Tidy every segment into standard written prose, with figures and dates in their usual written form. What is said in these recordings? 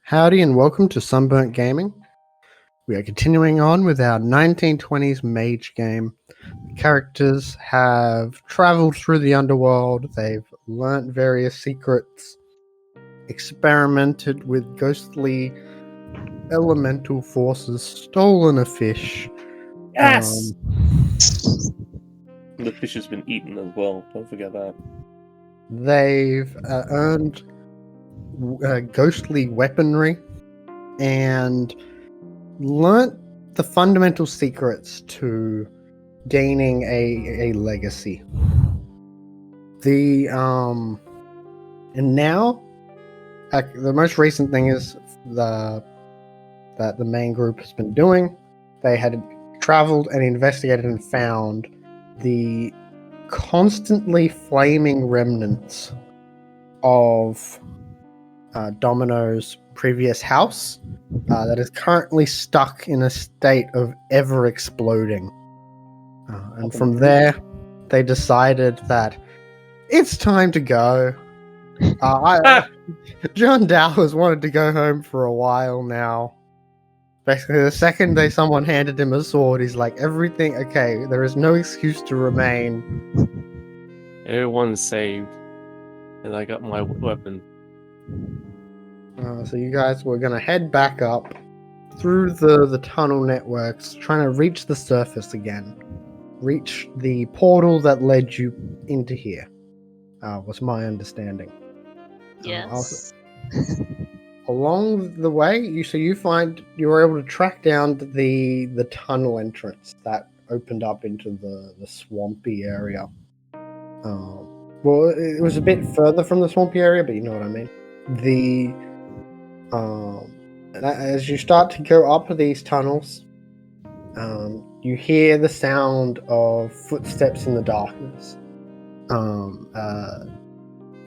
Howdy and welcome to Sunburnt Gaming. We are continuing on with our 1920s mage game. The characters have traveled through the underworld, they've learnt various secrets, experimented with ghostly elemental forces, stolen a fish. Yes! The fish has been eaten as well, don't forget that. They've earned ghostly weaponry and learnt the fundamental secrets to gaining a legacy. And now the most recent thing is that the main group has been doing. They had traveled and investigated and found the constantly flaming remnants of Domino's previous house that is currently stuck in a state of ever exploding. And from there, they decided that it's time to go. John Dow has wanted to go home for a while now. Basically, the second someone handed him a sword, he's like, everything, okay, there is no excuse to remain. Everyone's saved. And I got my weapon. So you guys were going to head back up through the tunnel networks, trying to reach the surface again. Reach the portal that led you into here, was my understanding. Yes. Along the way, you find you were able to track down the tunnel entrance that opened up into the swampy area. Well, it was a bit further from the swampy area, but you know what I mean. As you start to go up these tunnels, you hear the sound of footsteps in the darkness.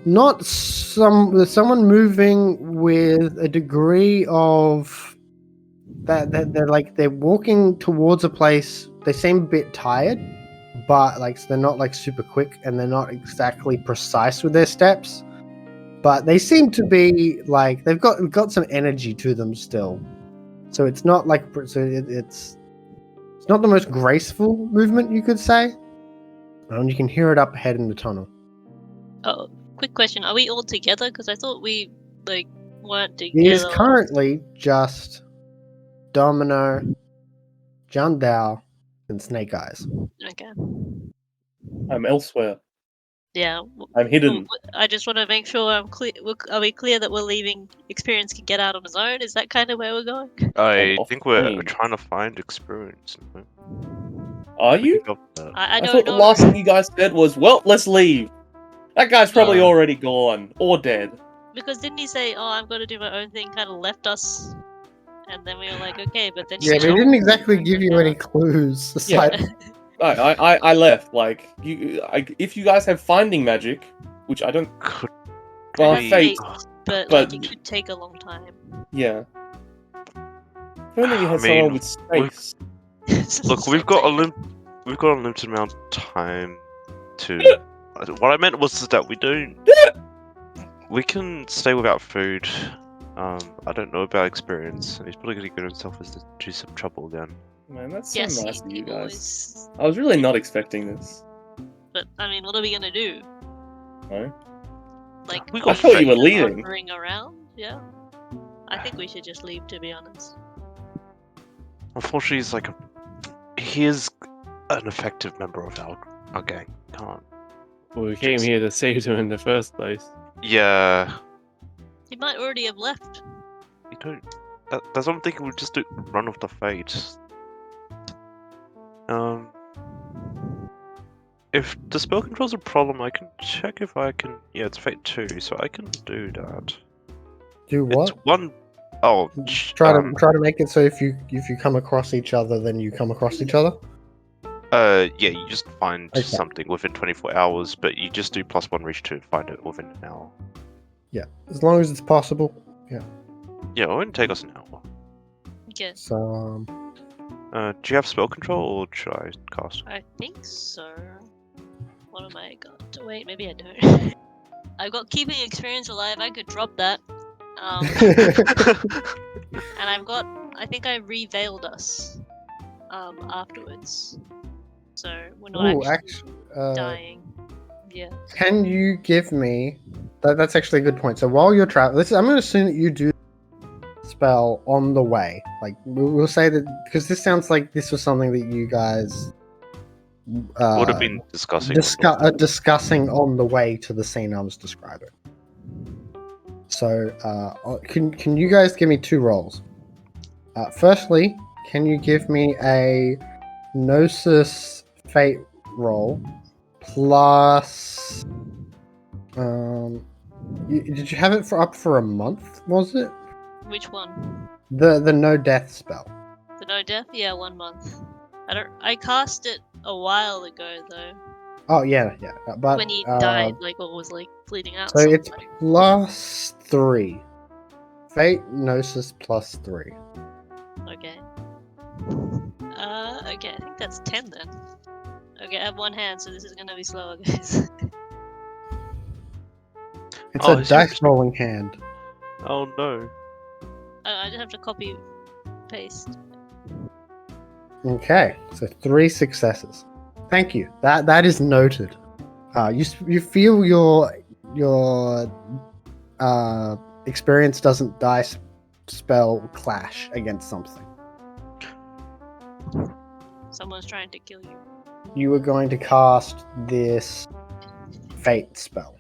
Not someone moving with a degree of that they're walking towards a place. They seem a bit tired, but they're not super quick, and they're not exactly precise with their steps. But they seem to be they've got some energy to them still. So it's not it's not the most graceful movement, you could say. And you can hear it up ahead in the tunnel. Oh, quick question. Are we all together? Because I thought we, weren't together. It is currently just Domino, John Dow, and Snake Eyes. Okay. I'm elsewhere. Yeah. I'm hidden. I just want to make sure I'm clear. Are we clear that we're leaving Experience can get out on his own? Is that kind of where we're going? I think we're trying to find Experience. Are you? I don't thought know. the last thing you guys said was, well, let's leave. That guy's probably already gone. Or dead. Because didn't he say, oh, I'm going to do my own thing, kind of left us? And then we were like, okay, but then... Yeah, they didn't exactly give you any clues. Yeah. I left. If you guys have finding magic, which I don't... Well, fate. But it could take a long time. Yeah. If only you had someone with space. Look, we've got a limited amount of time to... What I meant was that we can stay without food. I don't know about Experience, and he's probably going to get himself into some trouble again. Man, that's so nice of you guys. I was really not expecting this. But, I mean, what are we going to do? No? I thought you were leaving. Around? Yeah. I think we should just leave, to be honest. Unfortunately, he is an effective member of our gang. Can't. Well, we came here to save him in the first place. Yeah. He might already have left. We don't. That's what I'm thinking. We'll just run off the fate. If the spell control's a problem, I can check if I can. Yeah, it's fate 2, so I can do that. Do what? It's one. Oh, try to make it so if you come across each other, then you come across each other. Yeah, you just find something within 24 hours, but you just do +1 reach to find it within an hour. Yeah, as long as it's possible. Yeah. Yeah, it won't take us an hour. Okay. So, do you have spell control, or should I cast? I think so. What am I got? Wait, maybe I don't. I've got Keeping Experience Alive. I could drop that. And I think I reveiled us afterwards. So we're not Ooh, actually dying. Yeah. Can you give me... That's actually a good point. So while you're traveling... I'm going to assume that you do spell on the way. Like, we'll say that... Because this sounds like this was something that you guys... Would have been discussing. discussing on the way to the scene I was describing. So, can you guys give me 2 rolls? Firstly, can you give me a Gnosis Fate roll plus... did you have it up for a month, was it? Which one? The no death spell. The no death? Yeah, 1 month. I cast it a while ago though. Oh yeah. But when he died, or was bleeding out. So it's plus 3. Fate Gnosis plus 3. Okay. Okay, I think that's 10 then. Okay, I have 1 hand, so this is gonna be slower, guys. It's a dice rolling hand. Oh no. I just have to copy paste. Okay, so 3 successes. Thank you. That is noted. You feel your experience doesn't dice spell clash against something. Someone's trying to kill you. You were going to cast this fate spell.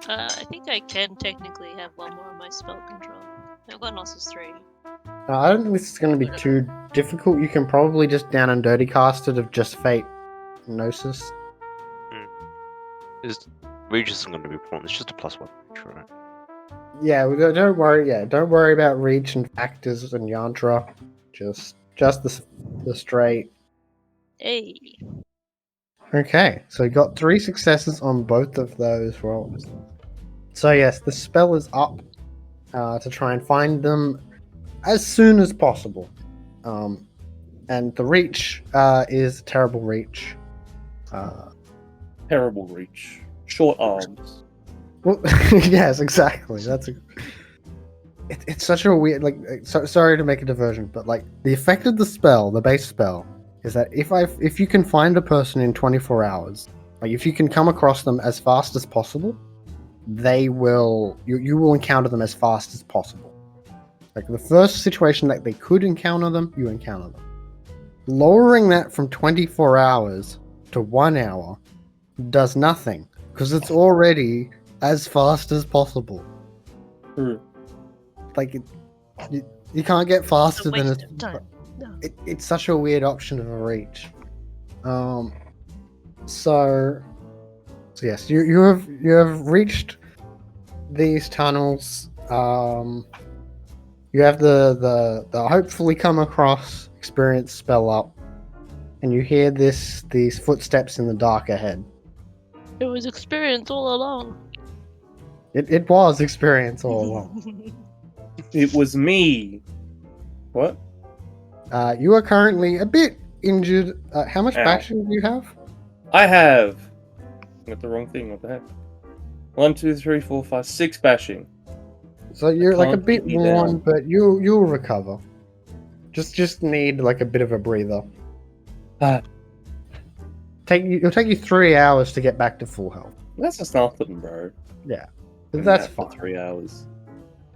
I think I can technically have 1 more of my spell control. I've got Gnosis 3. I don't think this is going to be too difficult. You can probably just down and dirty cast it of just fate Gnosis. Regis isn't going to be important. It's just a +1, right? Yeah, don't worry. Yeah, don't worry about reach and factors and yantra. Just the straight. Hey. Okay, so you got 3 successes on both of those rolls. So yes, the spell is up to try and find them as soon as possible. And the reach is terrible reach. Terrible reach. Short arms. Well, yes, exactly. It's such a weird, sorry to make a diversion, but the effect of the spell, the base spell, is that if you can find a person in 24 hours, if you can come across them as fast as possible, you will encounter them as fast as possible. The first situation that they could encounter them, you encounter them. Lowering that from 24 hours to 1 hour does nothing, because it's already as fast as possible. True. You can't get faster than Waste of time. No. it's such a weird option of a reach. So yes, you have reached these tunnels. You have the hopefully come across experience spell up, and you hear these footsteps in the dark ahead. It was experience all along. It was experience all along. It was me. What? You are currently a bit injured. How much Ow. bashing do you have? I have. I got the wrong thing. What the heck? 1, 2, 3, 4, 5, 6 bashing. So you're a Can't bit beat me worn, down. but you'll recover. Just need a bit of a breather. Ah. It'll take you 3 hours to get back to full health. That's just nothing, bro. Yeah, I'm that's at for fine. 3 hours.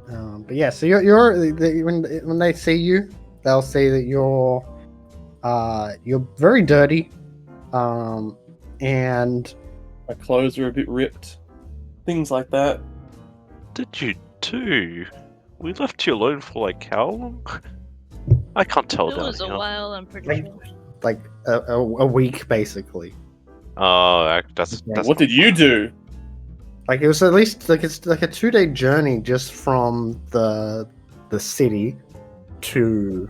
But yeah, so when they see you, they'll see that you're very dirty, and My clothes are a bit ripped. Things like that. Did you do? We left you alone for how long? I can't tell It down was a here. while, I'm pretty sure. a week basically. Oh, that's What did you do? It was at least it's a 2-day journey just from the city to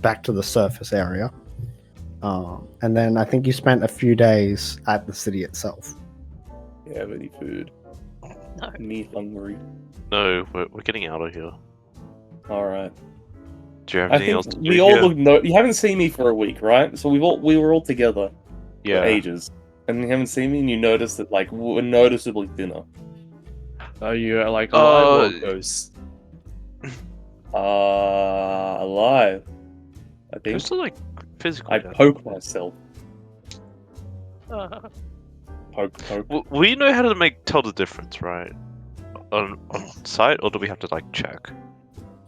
back to the surface area, and then I think you spent a few days at the city itself. You have any food? No. Me hungry. No, we're getting out of here. Alright. Do you have I anything else think to do we all here? look you haven't seen me for a week, right? So we were all together for Yeah. ages. And you haven't seen me and you noticed that we're noticeably thinner. Are you like Uh, alive or ghost? Alive. I think. Just to, like, physically. I poke myself. Uh, Poke. We know how to tell the difference, right? On site, or do we have to like check?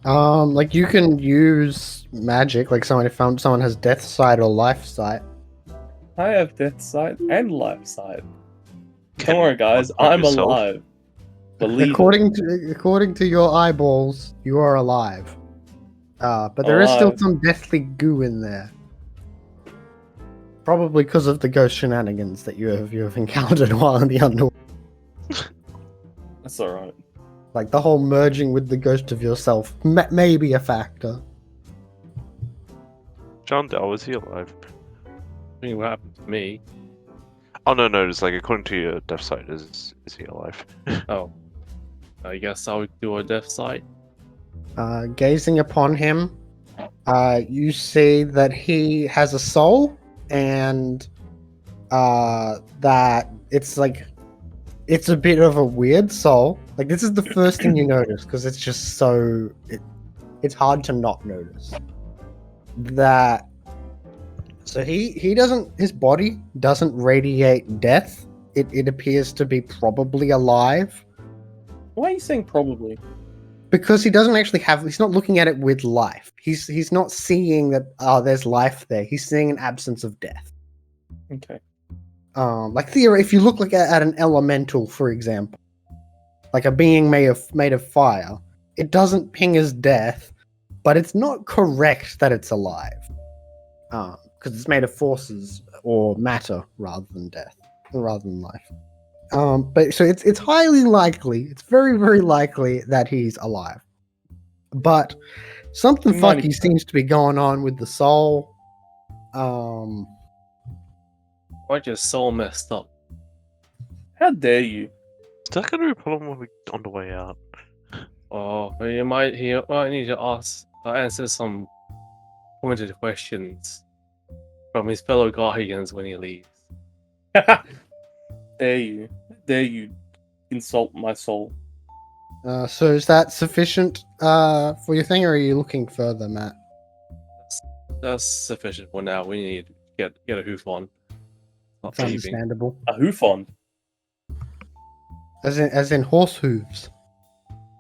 Like you can use magic, like if someone has death sight or life sight. I have death sight and life sight. Can Don't worry, guys. one harm I'm yourself? alive. Believe According to your eyeballs, you are alive. But there is still Alive. some deathly goo in there. Probably because of the ghost shenanigans that you have encountered while in the underworld. That's alright. Like the whole merging with the ghost of yourself may be a factor. John Doe, is he alive? I think what happened to me. Oh no, it's like according to your death site, is he alive? Oh, I guess I'll do a death sight. Gazing upon him, you see that he has a soul, and that it's a bit of a weird soul. Like this is the first thing you notice because it's just it's hard to not notice that. So his body doesn't radiate death. It appears to be probably alive. Why are you saying probably? Because he doesn't actually he's not looking at it with life. He's not seeing that there's life there. He's seeing an absence of death. Okay. Like theory, if you look at an elemental, for example, like a being made of fire, it doesn't ping as death, but it's not correct that it's alive. Because it's made of forces or matter rather than life. But so it's highly likely, it's very, very likely that he's alive. But something funky 90%. seems to be going on with the soul. Why your soul messed up? How dare you? Is that gonna be a problem when we on the way out? Oh, he might need to answer some pointed questions from his fellow guardians when he leaves. Dare you? Dare you insult my soul? So is that sufficient for your thing, or are you looking further, Matt? That's sufficient for now. We need to get a hoof on. Not It's leaving. understandable. A hoofon. As in horse hooves.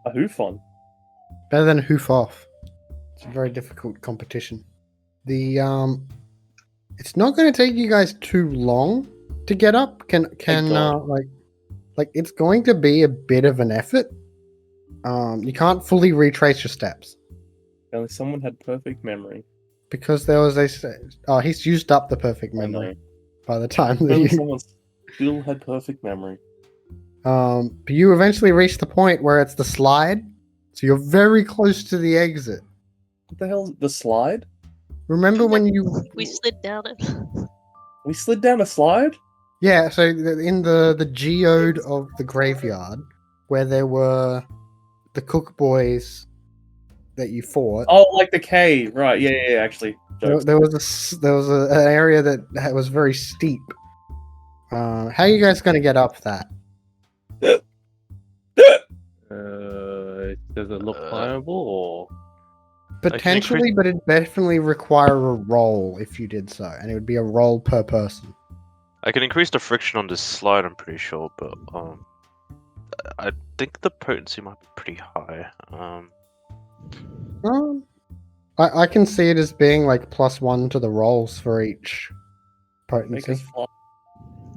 A hoofon. Better than hoof off. It's a very difficult competition. It's not going to take you guys too long to get up. Like it's going to be a bit of an effort. You can't fully retrace your steps Only someone had perfect memory. because there was he's used up the perfect I know. memory by the time that Only you. someone still had perfect memory. But you eventually reach the point where it's the slide, so you're very close to the exit. What the hell? The slide? Remember when you? we slid down it. We slid down a slide? Yeah, so in the geode of the graveyard, where there were the cook boys that you fought. Oh, like the cave, right? Yeah. Actually, jokes. There was an area that was very steep. How are you guys going to get up that? Does it look climbable or? Potentially, but it'd definitely require a roll if you did so, and it would be a roll per person. I can increase the friction on this slide, I'm pretty sure, but I think the potency might be pretty high. I can see it as being like +1 to the rolls for each Make potency. us fly.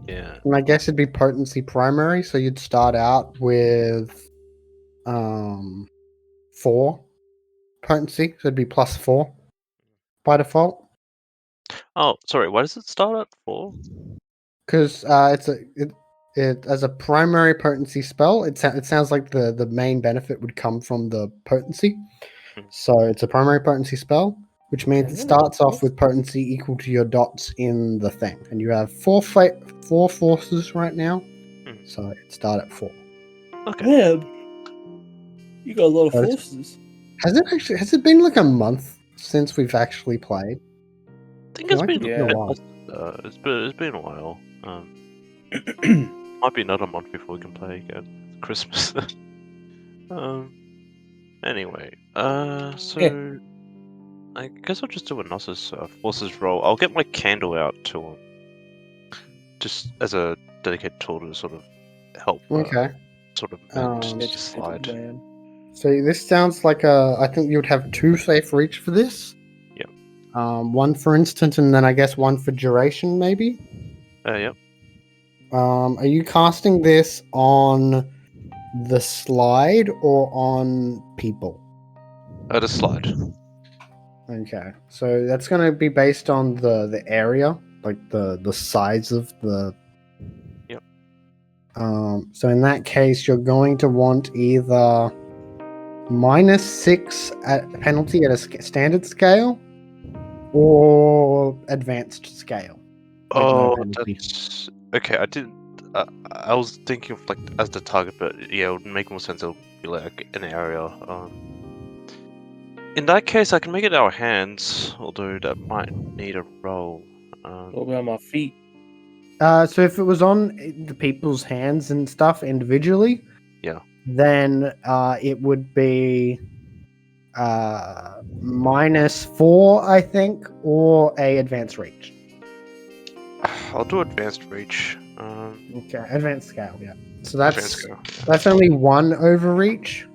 Yeah. And I guess it'd be potency primary, so you'd start out with 4 potency, so it'd be +4 by default. Oh, sorry. Why does it start at 4? Because it as a primary potency spell, it sounds like the main benefit would come from the potency. So it's a primary potency spell, which means it starts off with potency equal to your dots in the thing, and you have 4 forces right now. So it start at 4. Okay. Man, you got a lot of But forces. Has it been like a month since we've actually played? I think it's Like been it's been a while. it's been a while. Might be another month before we can play again. It's Christmas. Anyway, so Yeah. I guess I'll just do a Gnosis forces roll. I'll get my candle out to just as a dedicated tool to sort of help Okay. sort of mend Um, the slide. Man. So this sounds like I think you would have 2 safe reach for this. Yep. One for instant, and then I guess one for duration, maybe. Yep. Are you casting this on the slide or on people? The slide. Okay, so that's going to be based on the area, like the size of the. Yep. So in that case, you're going to want either -6 at penalty at a standard scale, or advanced scale. With no Oh, penalty. that's okay. I didn't. I was thinking of like as the target, but yeah, it would make more sense. It'll be like an area. In that case, I can make it our hands, although that might need a roll. What about my feet? So if it was on the people's hands and stuff individually, Yeah. then it would be -4, I think, or a advanced reach. I'll do advanced reach. Okay, advanced scale, yeah. So Advanced that's scale. that's only 1 overreach.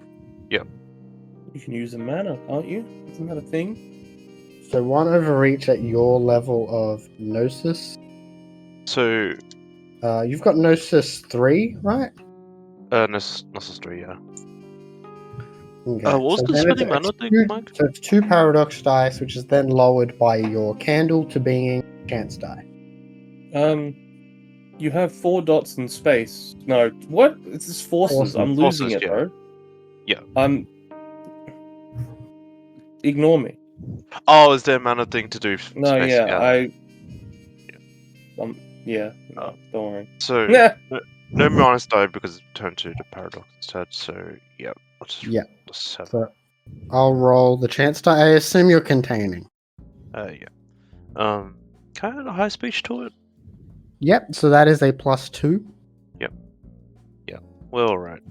You can use a mana, can't you? Isn't that a thing? So 1 overreach at your level of Gnosis. So, You've got Gnosis 3, right? Gnosis 3, yeah. Okay. What was so the then spinning it's mana thing, two- Mike? So it's 2 paradox dice, which is then lowered by your candle to being chance die. You have 4 dots in space. No, what? It's just forces. I'm losing Forces, it, yeah. bro. Yeah. Ignore me. Oh, is there a mana thing to do? No, space? yeah, yeah. No, don't worry. So, Yeah. no minus die because it's turned to the paradox instead. So, yeah. I'll just Yeah. roll a 7. So I'll roll the chance die. I assume you're containing. Yeah. Can I add a high speech to it? Yep. So that is a +2. Well, alright.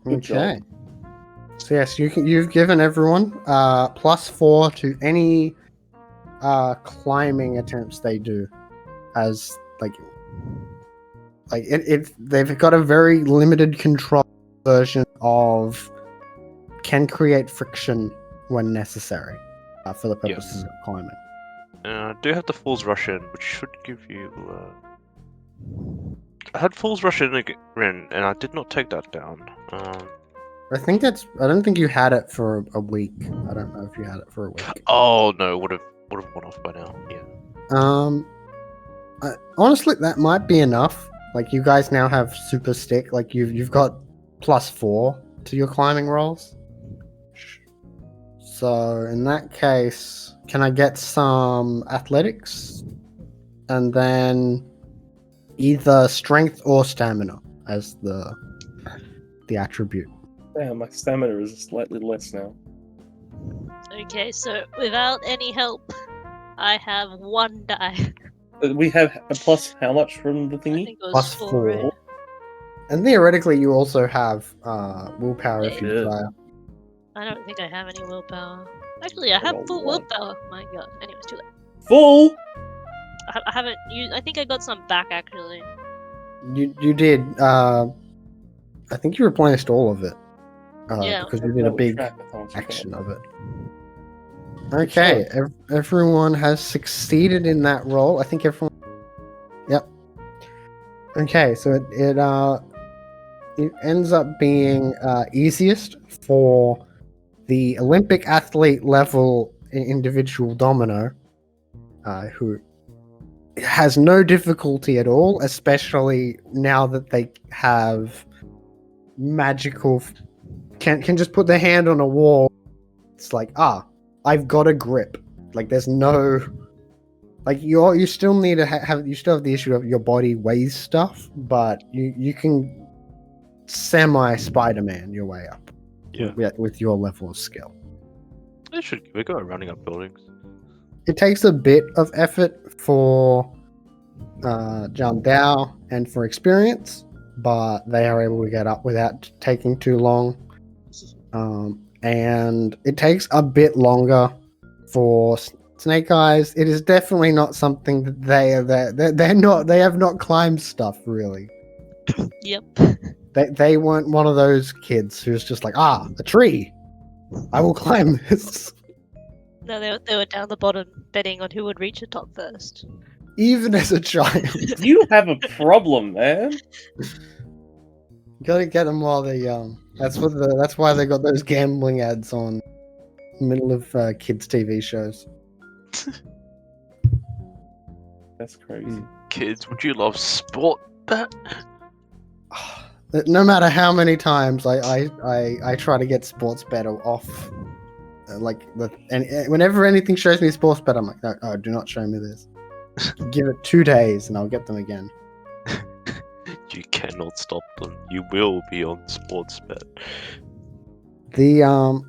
Good Okay. job. So yes, you've given everyone +4 to any climbing attempts they do, as like they've got a very limited control version of can create friction when necessary for the purposes of climbing. I do have the Fool's Rush in, which should give you. I had Fool's Rush in again, and I did not take that down. I don't think you had it for a week. I don't know if you had it for a week. Oh no, would have gone off by now. Yeah. Honestly, that might be enough. Like you guys now have super stick. Like you've got +4 to your climbing rolls. So in that case, can I get some athletics, and then either strength or stamina as the attribute? Damn, my stamina is slightly less now. Okay, so without any help, I have 1 die. We have a plus how much from the I thingy? think it was +4. 4. Right? And theoretically, you also have willpower if you Yeah. desire. I don't think I have any willpower. Actually, I have got full 1. willpower. My god. Anyways, too late. Full! I haven't used. I think I got some back actually. You did. I think you replenished all of it. Yeah. Because you did a big Track-a-thons, action okay. of it. Okay, everyone has succeeded in that roll. I think everyone. Yep. Okay, so it ends up being easiest for the Olympic athlete level individual Domino, who has no difficulty at all, especially now that they have magical. Can just put their hand on a wall. It's like, I've got a grip. Like there's no, like you still need to you still have the issue of your body weighs stuff, but you can semi Spider-Man your way up. Yeah. With your level of skill. It should. We go running up buildings. It takes a bit of effort for John Dow and for experience, but they are able to get up without taking too long. and it takes a bit longer for Snake Eyes. It is definitely not something that they have not climbed stuff really. Yep. They weren't one of those kids who's just like, a tree, I will climb this. No, they were down the bottom betting on who would reach the top first. Even as a child. You have a problem, man. Gotta get them while they're young. That's why they got those gambling ads on middle of kids' TV shows. That's crazy. Kids, would you love sport bet? No matter how many times I try to get sports bet off, and whenever anything shows me sports bet, I'm like, no, do not show me this. Give it 2 days and I'll get them again. You cannot stop them. You will be on sports bet. So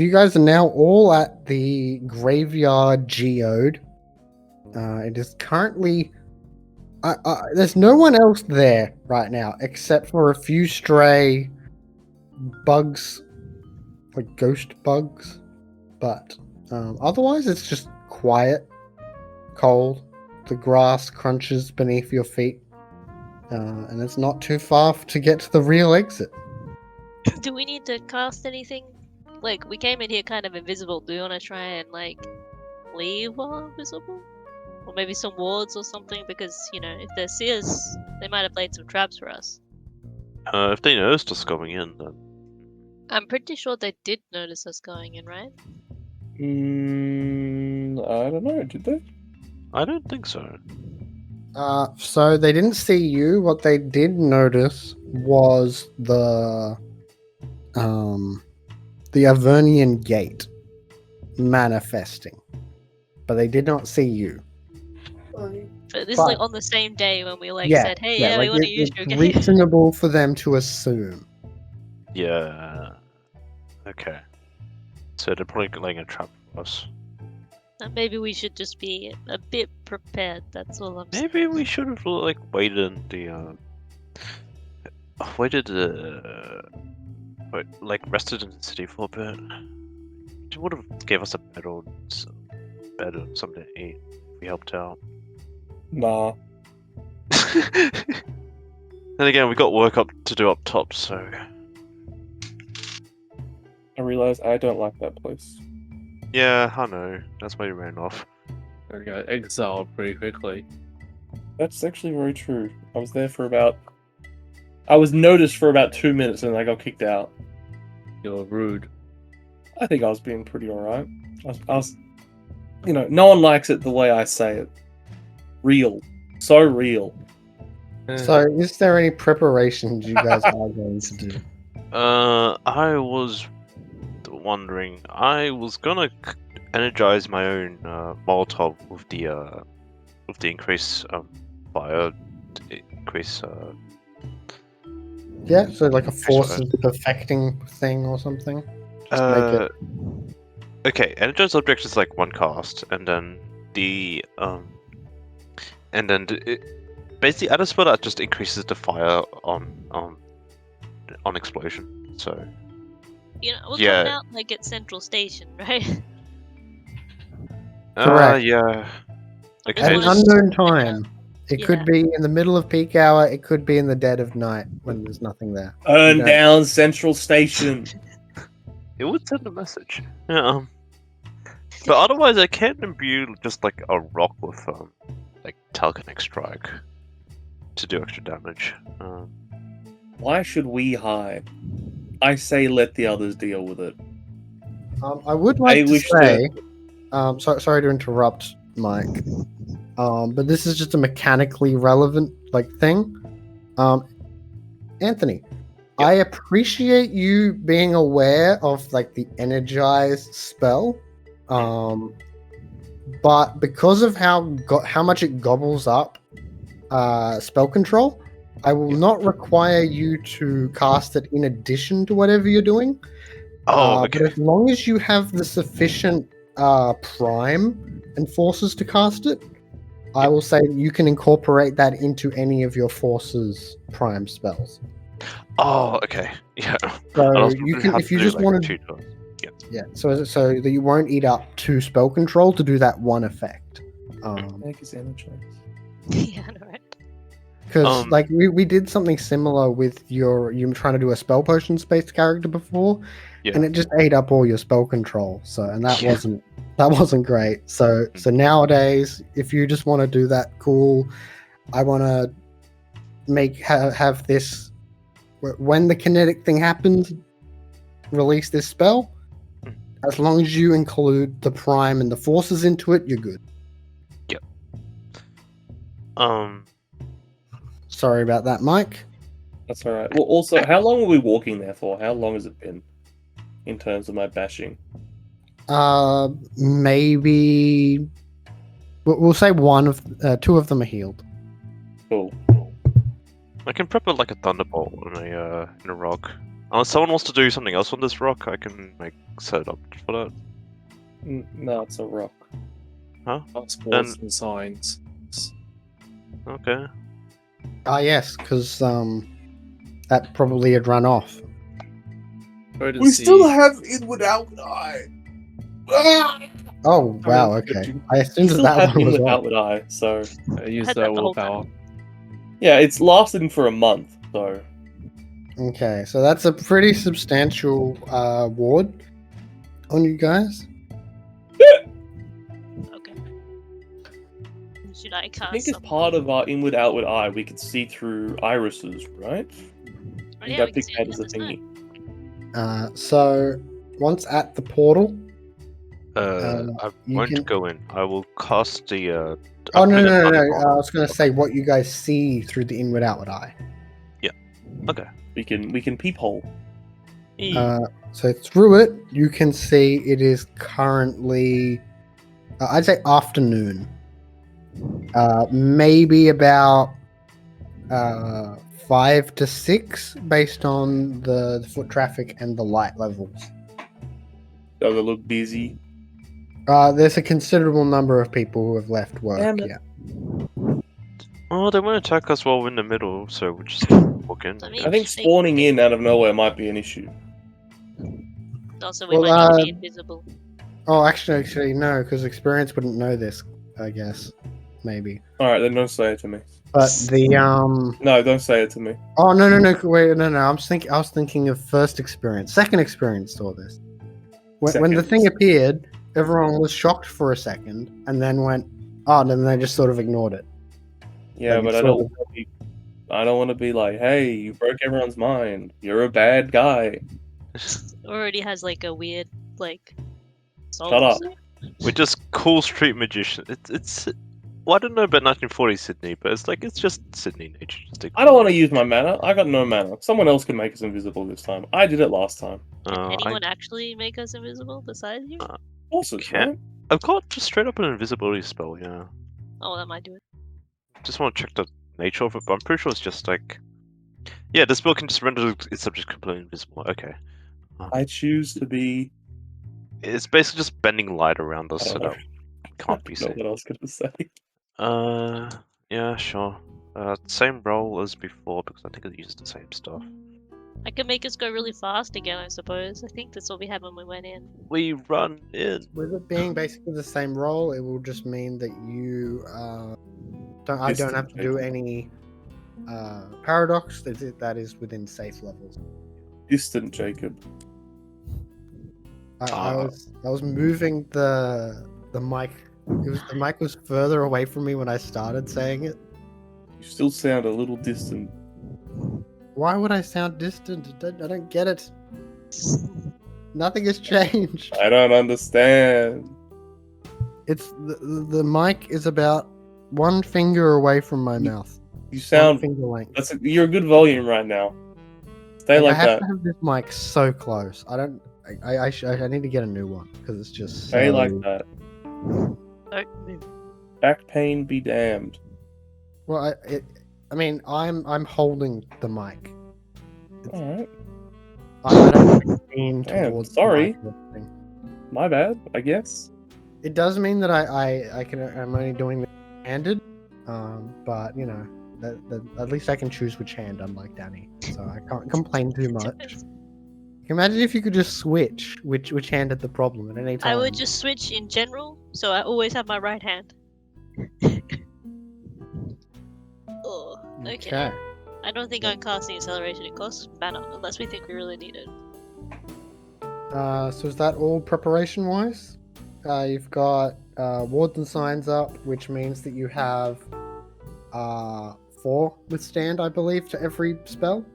you guys are now all at the graveyard geode. It is currently there's no one else there right now except for a few stray bugs, like ghost bugs, but otherwise it's just quiet, cold. The grass crunches beneath your feet, and it's not too far to get to the real exit. Do we need to cast anything? Like, we came in here kind of invisible. Do we want to try and, like, leave while invisible? Or maybe some wards or something? Because, you know, if they see us, they might have laid some traps for us. If they noticed us going in, then I'm pretty sure they did notice us going in, right? I don't know. Did they? I don't think so. So they didn't see you. What they did notice was the Avernian gate manifesting, but they did not see you. But this is like on the same day when we said, hey, like, we want to use your it's gate. reasonable for them to assume. Yeah. Okay. So they're probably laying a trap for us. Maybe we should just be a bit prepared. That's all I'm saying. Maybe we should have waited rested in the city for a bit. It would have gave us a bed or something to eat if we helped out. Nah. Then again, we got work to do up top, so I realize I don't like that place. yeah, I know. That's why you ran off. We got exiled pretty quickly. That's actually very true. I was there I was noticed for about 2 minutes and I got kicked out. You're rude. I think I was being pretty alright. I was, you know, no one likes it the way I say it. Real. So real. So, is there any preparations you guys are going to do? I was wondering. I was gonna energize my own Molotov with the increase fire, increase. Yeah, so like a force Sorry. of perfecting thing or something. Okay, energized object is like one cast, and then basically add a spell that just increases the fire on explosion. So You know, we're Yeah. coming out like at Central Station, right? Correct. Yeah. At Okay. an Well, unknown time. It Yeah. could be in the middle of peak hour. It could be in the dead of night when there's nothing there. Burn No. down Central Station. It would send a message. Yeah. But otherwise, I can't imbue just like a rock with like telekinetic strike to do extra damage. Why should we hide? I say let the others deal with it. I would like I to wish say, sorry to interrupt, Mike, but this is just a mechanically relevant thing. Anthony, I appreciate you being aware of the energized spell, but because of how much it gobbles up spell control, I will not require you to cast it in addition to whatever you're doing. Okay. But as long as you have the sufficient prime and forces to cast it, I will say you can incorporate that into any of your forces prime spells. Oh, okay. Yeah. So I was you wondering can, how if you to just do, want to, two times. Yeah. So that you won't eat up 2 spell control to do that one effect. Make his energy. Yeah, I know, right? Because like we did something similar with you were trying to do a spell potion based character before, Yeah. and it just ate up all your spell control. So and that Yeah. wasn't great. So nowadays, if you just want to do that cool, I want to have this when the kinetic thing happens, release this spell. As long as you include the prime and the forces into it, you're good. Yep. Sorry about that, Mike. That's all right. Well, also, how long were we walking there for? How long has it been in terms of my bashing? Maybe we'll say 2 of them are healed. Cool. I can prep it like a thunderbolt in a rock. Unless someone wants to do something else on this rock, I can set it up for that. No, it's a rock. Passports and signs. Okay. Ah, yes, because that probably had run off. We still have Inward Outward Eye. Oh wow, okay. I assumed Still that have one was Inward off. Outward Eye, so I use had the that the whole willpower. yeah, it's lasting for a month. So Okay, so that's a pretty substantial ward on you guys. Okay. Should I I cast think as some? part of our Inward Outward Eye, we could see through irises, right? Oh, I yeah, we can picked see that it as a as well. thingy. So once at the portal, I you won't can- go in. I will cast the. oh I'll no, put no, a no, no! thunderbolt. I was going to say what you guys see through the inward outward eye. Okay. We can peephole. So through it, you can see it is currently, I'd say afternoon. Maybe about 5 to 6, based on the foot traffic and the light levels. Does it look busy? There's a considerable number of people who have left work. Damn it. Yeah. Oh, they won't attack us while we're in the middle, so we'll just walk in. I mean- I think spawning in out of nowhere might be an issue. Also, we Well, might need to be invisible. Oh, actually, no, because experience wouldn't know this. I guess, maybe. All right, then don't say it to me. But the No, don't say it to me. Oh no! Wait, no! I was thinking of first experience. Second experience saw this. When the Second. thing appeared, everyone was shocked for a second, and then went, "Oh!" And then they just sort of ignored it. Yeah, Like, but it's I don't. sort wanna be- I don't want to be like, "Hey, you broke everyone's mind. You're a bad guy." Already has like a weird like. Soul Shut or up. something. We're just cool street magician. It's. Well, I don't know about 1940 Sydney, but it's just Sydney nature. Just I don't want to use my mana. I got no mana. Someone else can make us invisible this time. I did it last time. Can anyone actually make us invisible besides you? Also, Can't. I've got just straight up an invisibility spell. Yeah. Oh, that might do it. Just want to check the nature of it, but I'm pretty sure it's just like. Yeah, the spell can just render its subject completely invisible. Okay. I choose to be. It's basically just bending light around us so Oh. that can't be I don't know seen. what I was gonna say. Yeah, sure. Same roll as before because I think it uses the same stuff. I can make us go really fast again, I suppose. I think that's what we had when we went in. We run in. With it being basically the same role, it will just mean that you don't. I don't have to do any paradox. That is within safe levels. Distant Jacob. I was moving the mic. The mic was further away from me when I started saying it. You still sound a little distant. Why would I sound distant? I don't get it. Nothing has changed. I don't understand. It's the mic is about 1 finger away from my mouth. You 1 sound. finger length. You're a good volume right now. Stay like I have that. to have this mic so close. I don't. I need to get a new one because it's just. Stay so... like that. Don't move. Back pain be damned. Well, I mean, I'm holding the mic. All right. I don't lean Damn, towards. the sorry. mic or anything. My bad. I guess. It does mean that I'm only doing it handed, but you know, at least I can choose which hand, unlike Danny. So I can't complain too much. Imagine if you could just switch which hand had the problem at any time. I would just switch in general, so I always have my right hand. Oh, okay. I don't think I'm casting acceleration. It costs mana, unless we think we really need it. So is that all preparation-wise? You've got wards and signs up, which means that you have 4 withstand, I believe, to every spell.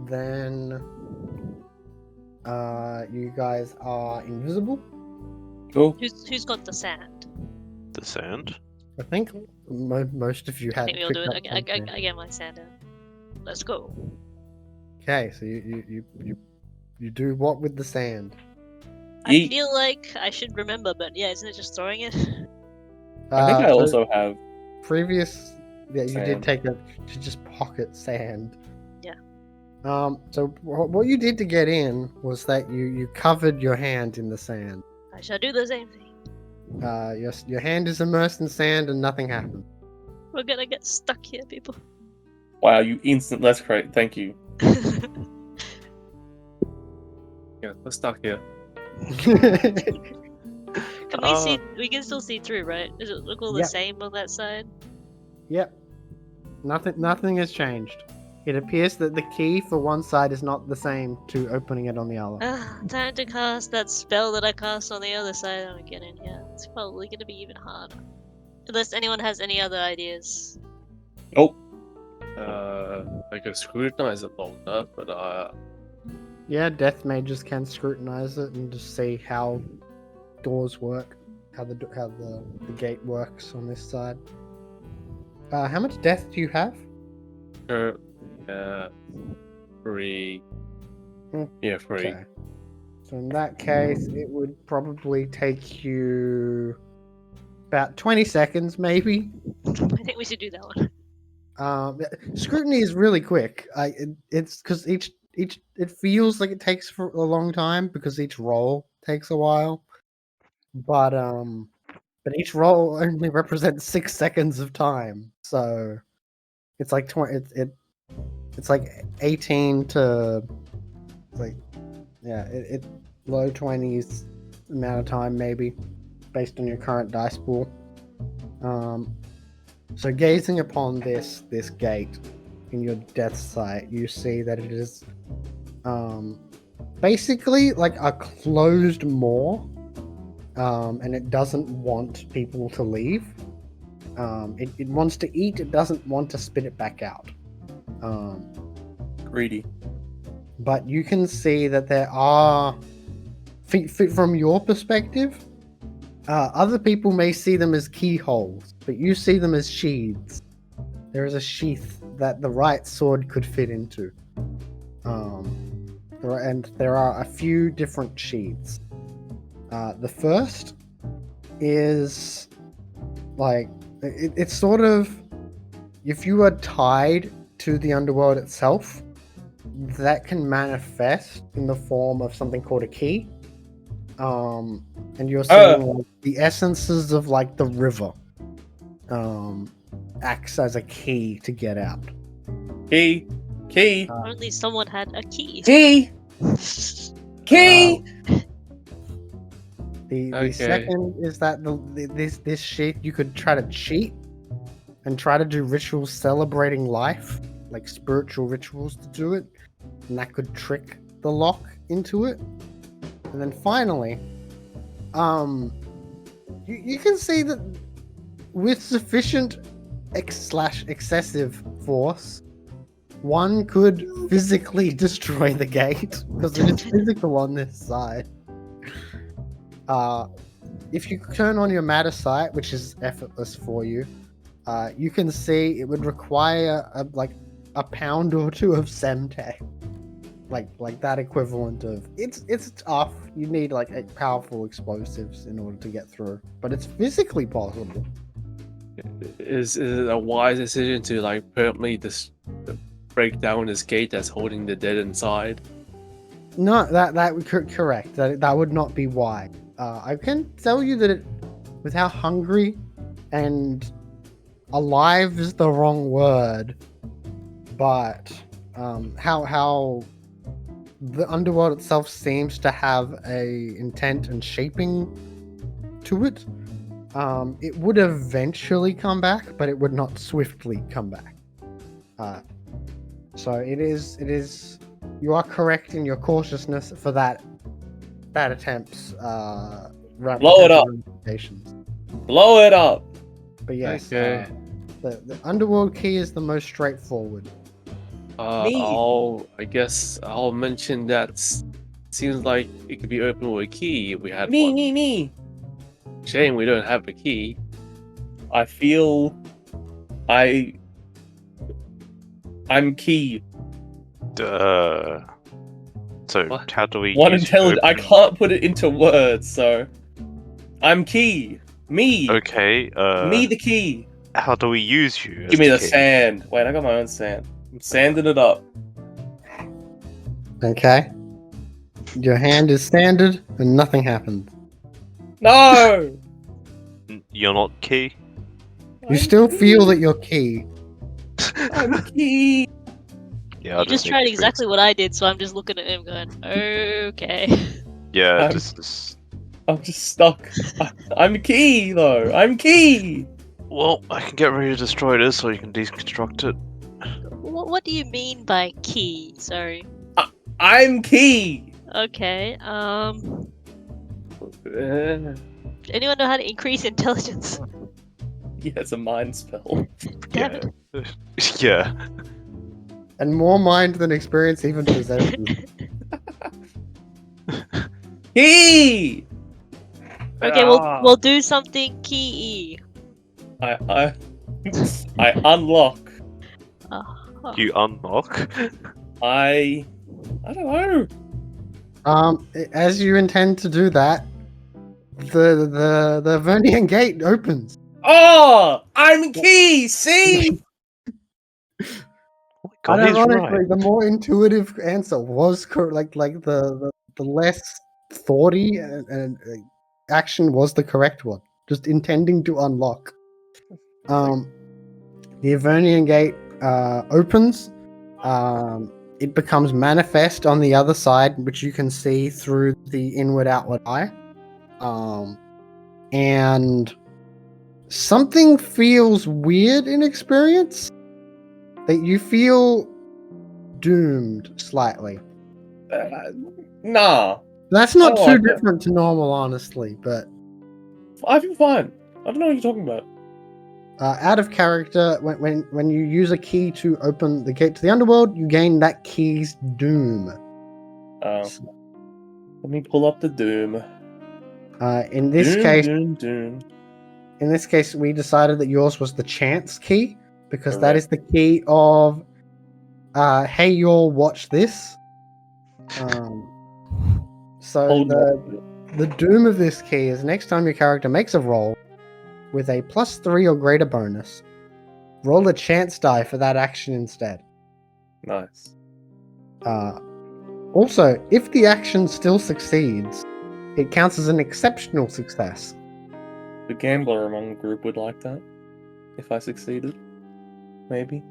Then you guys are invisible. Cool. Who's got the sand? The sand. I think most of you I had. think we'll do picked it. up something. I get my sand out. Let's go. Okay, so you do what with the sand? I Yeet. feel like I should remember, but yeah, isn't it just throwing it? I think I So also have. previous. Yeah, you did Sand. take it to just pocket sand. Yeah. So what you did to get in was that you covered your hand in the sand. I shall do the same thing. Your hand is immersed in sand and nothing happened. We're gonna get stuck here, people. Wow, you instant. That's great. Thank you. Yeah, we're stuck here. Can we see? We can still see through, right? Does it look all the Yep. same on that side? Yep. Nothing has changed. It appears that the key for one side is not the same to opening it on the other. Time to cast that spell that I cast on the other side. I'm getting here. It's probably gonna be even harder. Unless anyone has any other ideas. Oh, I could scrutinize it long enough, but Yeah, death mages can scrutinize it and just see how doors work, how the gate works on this side. How much death do you have? yeah, 3. Hmm. Yeah, 3. Okay. So in that case, it would probably take you about 20 seconds, maybe. I think we should do that one. Scrutiny is really quick. It's because each it feels like it takes for a long time because each roll takes a while. But each roll only represents 6 seconds of time, so it's like 20. It's like 18 to like it low 20s amount of time maybe, based on your current dice pool. So gazing upon this gate in your death sight, you see that it is basically like a closed maw, and it doesn't want people to leave. It wants to eat, it doesn't want to spit it back out. greedy. But you can see that there are, from your perspective, other people may see them as keyholes, but you see them as sheaths. There is a sheath that the right sword could fit into. And there are a few different sheaths. The first is like, it's sort of, if you are tied to the underworld itself, that can manifest in the form of something called a key. And you're seeing like, the essences of like the river acts as a key to get out. Key. Only someone had a key. Key. The Okay. second is that this sheath, you could try to cheat and try to do rituals celebrating life, like spiritual rituals to do it, and that could trick the lock into it. And then finally, you can see that with sufficient excessive force, one could physically destroy the gate because it is physical on this side. If you turn on your matter sight, which is effortless for you, you can see it would require a pound or two of semtech, like that equivalent of it's tough. You need like powerful explosives in order to get through, but it's physically possible. Is it a wise decision to like permanently just break down this gate that's holding the dead inside? No, that would correct. That would not be wise. I can tell you that with how hungry and alive is the wrong word, but how the underworld itself seems to have a intent and shaping to it. It would eventually come back, but it would not swiftly come back. So it is. You are correct in your cautiousness for that attempts. Blow it up. ramifications. Blow it up. But yes, Okay. the underworld key is the most straightforward. Me. I guess I'll mention that seems like it could be opened with a key if we had one. Me. Shame we don't have a key. I feel I'm key. So What? how do we One use intelligent. I open- can't put it into words, so I'm key. Me. Okay. Me the key. How do we use you? as Give me the key? sand. Wait, I got my own sand. I'm sanding it up. Okay. Your hand is standard, and nothing happens. No. You're not key. You still feel that you're key. I'm key. Yeah. I You just need tried to exactly what I did, so I'm just looking at him going, okay. Yeah. I'm- This. I'm just stuck. I'm key though. I'm key. Well, I can get ready to destroy this, so you can deconstruct it. What do you mean by key? Sorry. I'm key. Okay, Uh, anyone know how to increase intelligence? Yeah, it's a mind spell. Damn it. Yeah. And more mind than experience even possesses. Key. Okay, Ah. we'll do something key. I unlock. You unlock. I don't know. As you intend to do that, the Vernian gate opens. Oh, I'm key. See? Oh my God, And he's ironically, right. the more intuitive answer was correct. Like the less thoughty and action was the correct one. Just intending to unlock. The Avernian gate opens. It becomes manifest on the other side, which you can see through the inward-outward eye. And something feels weird in experience. That you feel doomed slightly. Nah. That's not I too like it. different to normal, honestly, but I feel fine. I don't know what you're talking about. out of character, when you use a key to open the gate to the underworld, you gain that key's doom. Let me pull up the Doom. In this Doom, case, Doom. in this case, we decided that yours was the chance key because that Correct. is the key of, hey, y'all, watch this. So Hold the doom of this key is next time your character makes a roll with a +3 or greater bonus, roll a chance die for that action instead. Nice. Also, if the action still succeeds, it counts as an exceptional success. The gambler among the group would like that. If I succeeded. Maybe.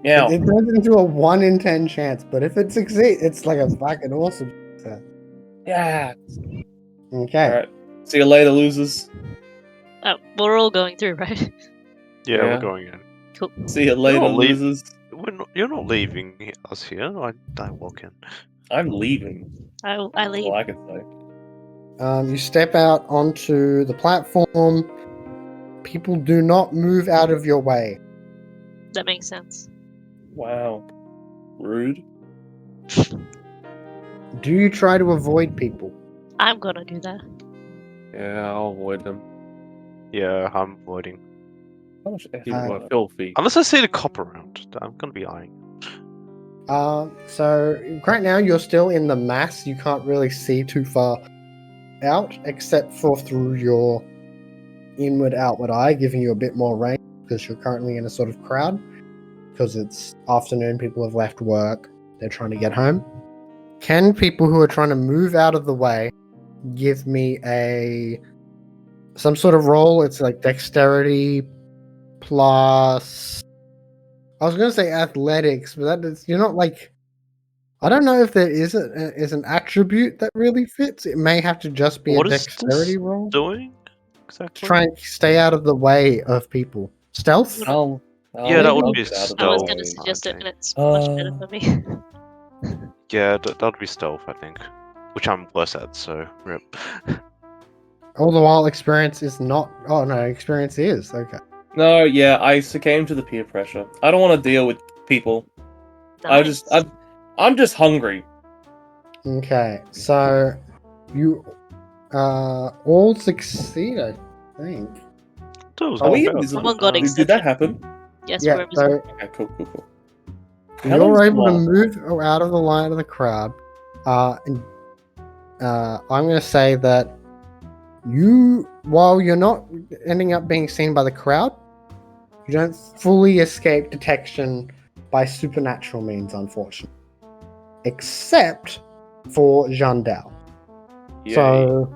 Yeah. It turns into a 1 in 10 chance, but if it succeeds, it's like a fucking awesome success. Yeah. Okay. Alright. See you later, losers. Oh, we're all going through, right? Yeah, Yeah. we're going in. Cool. See you later, not leave- losers. You're not leaving us here. I walk in. I'm leaving. I That's leave. all I can say. You step out onto the platform. People do not move out of your way. That makes sense. Wow. Rude. Do you try to avoid people? I'm gonna do that. yeah, I'll avoid them. Yeah, I'm avoiding. How much effort? People are filthy. Unless I see the cop around, I'm gonna be eyeing. So right now you're still in the mass. You can't really see too far out, except for through your inward-outward eye, giving you a bit more range because you're currently in a sort of crowd. Because it's afternoon, people have left work. They're trying to get home. Can people who are trying to move out of the way give me some sort of roll? It's like dexterity plus I was gonna say athletics, but you're not like. I don't know if there is an attribute that really fits. It may have to just be What a is dexterity this roll doing to exactly? try and stay out of the way of people. Stealth. I'll Yeah, that leave would it be out of I was the going to way. suggest it, okay. and it's much better for me. Yeah, that'd be stealth, I think. Which I'm worse at, so rip. All the while, experience is not. Oh no, experience is okay. No, yeah, I succumb to the peer pressure. I don't want to deal with people. Nice. I'm just hungry. Okay, so you all succeed, I think. That was Are we not bad. invisible? Someone got Did that happen? Yes, Yeah, we're invisible. so Okay, cool. How you're long's able to long? move out of the line of the crowd. And I'm going to say that while you're not ending up being seen by the crowd, you don't fully escape detection by supernatural means, unfortunately. Except for Jandal. Yay. So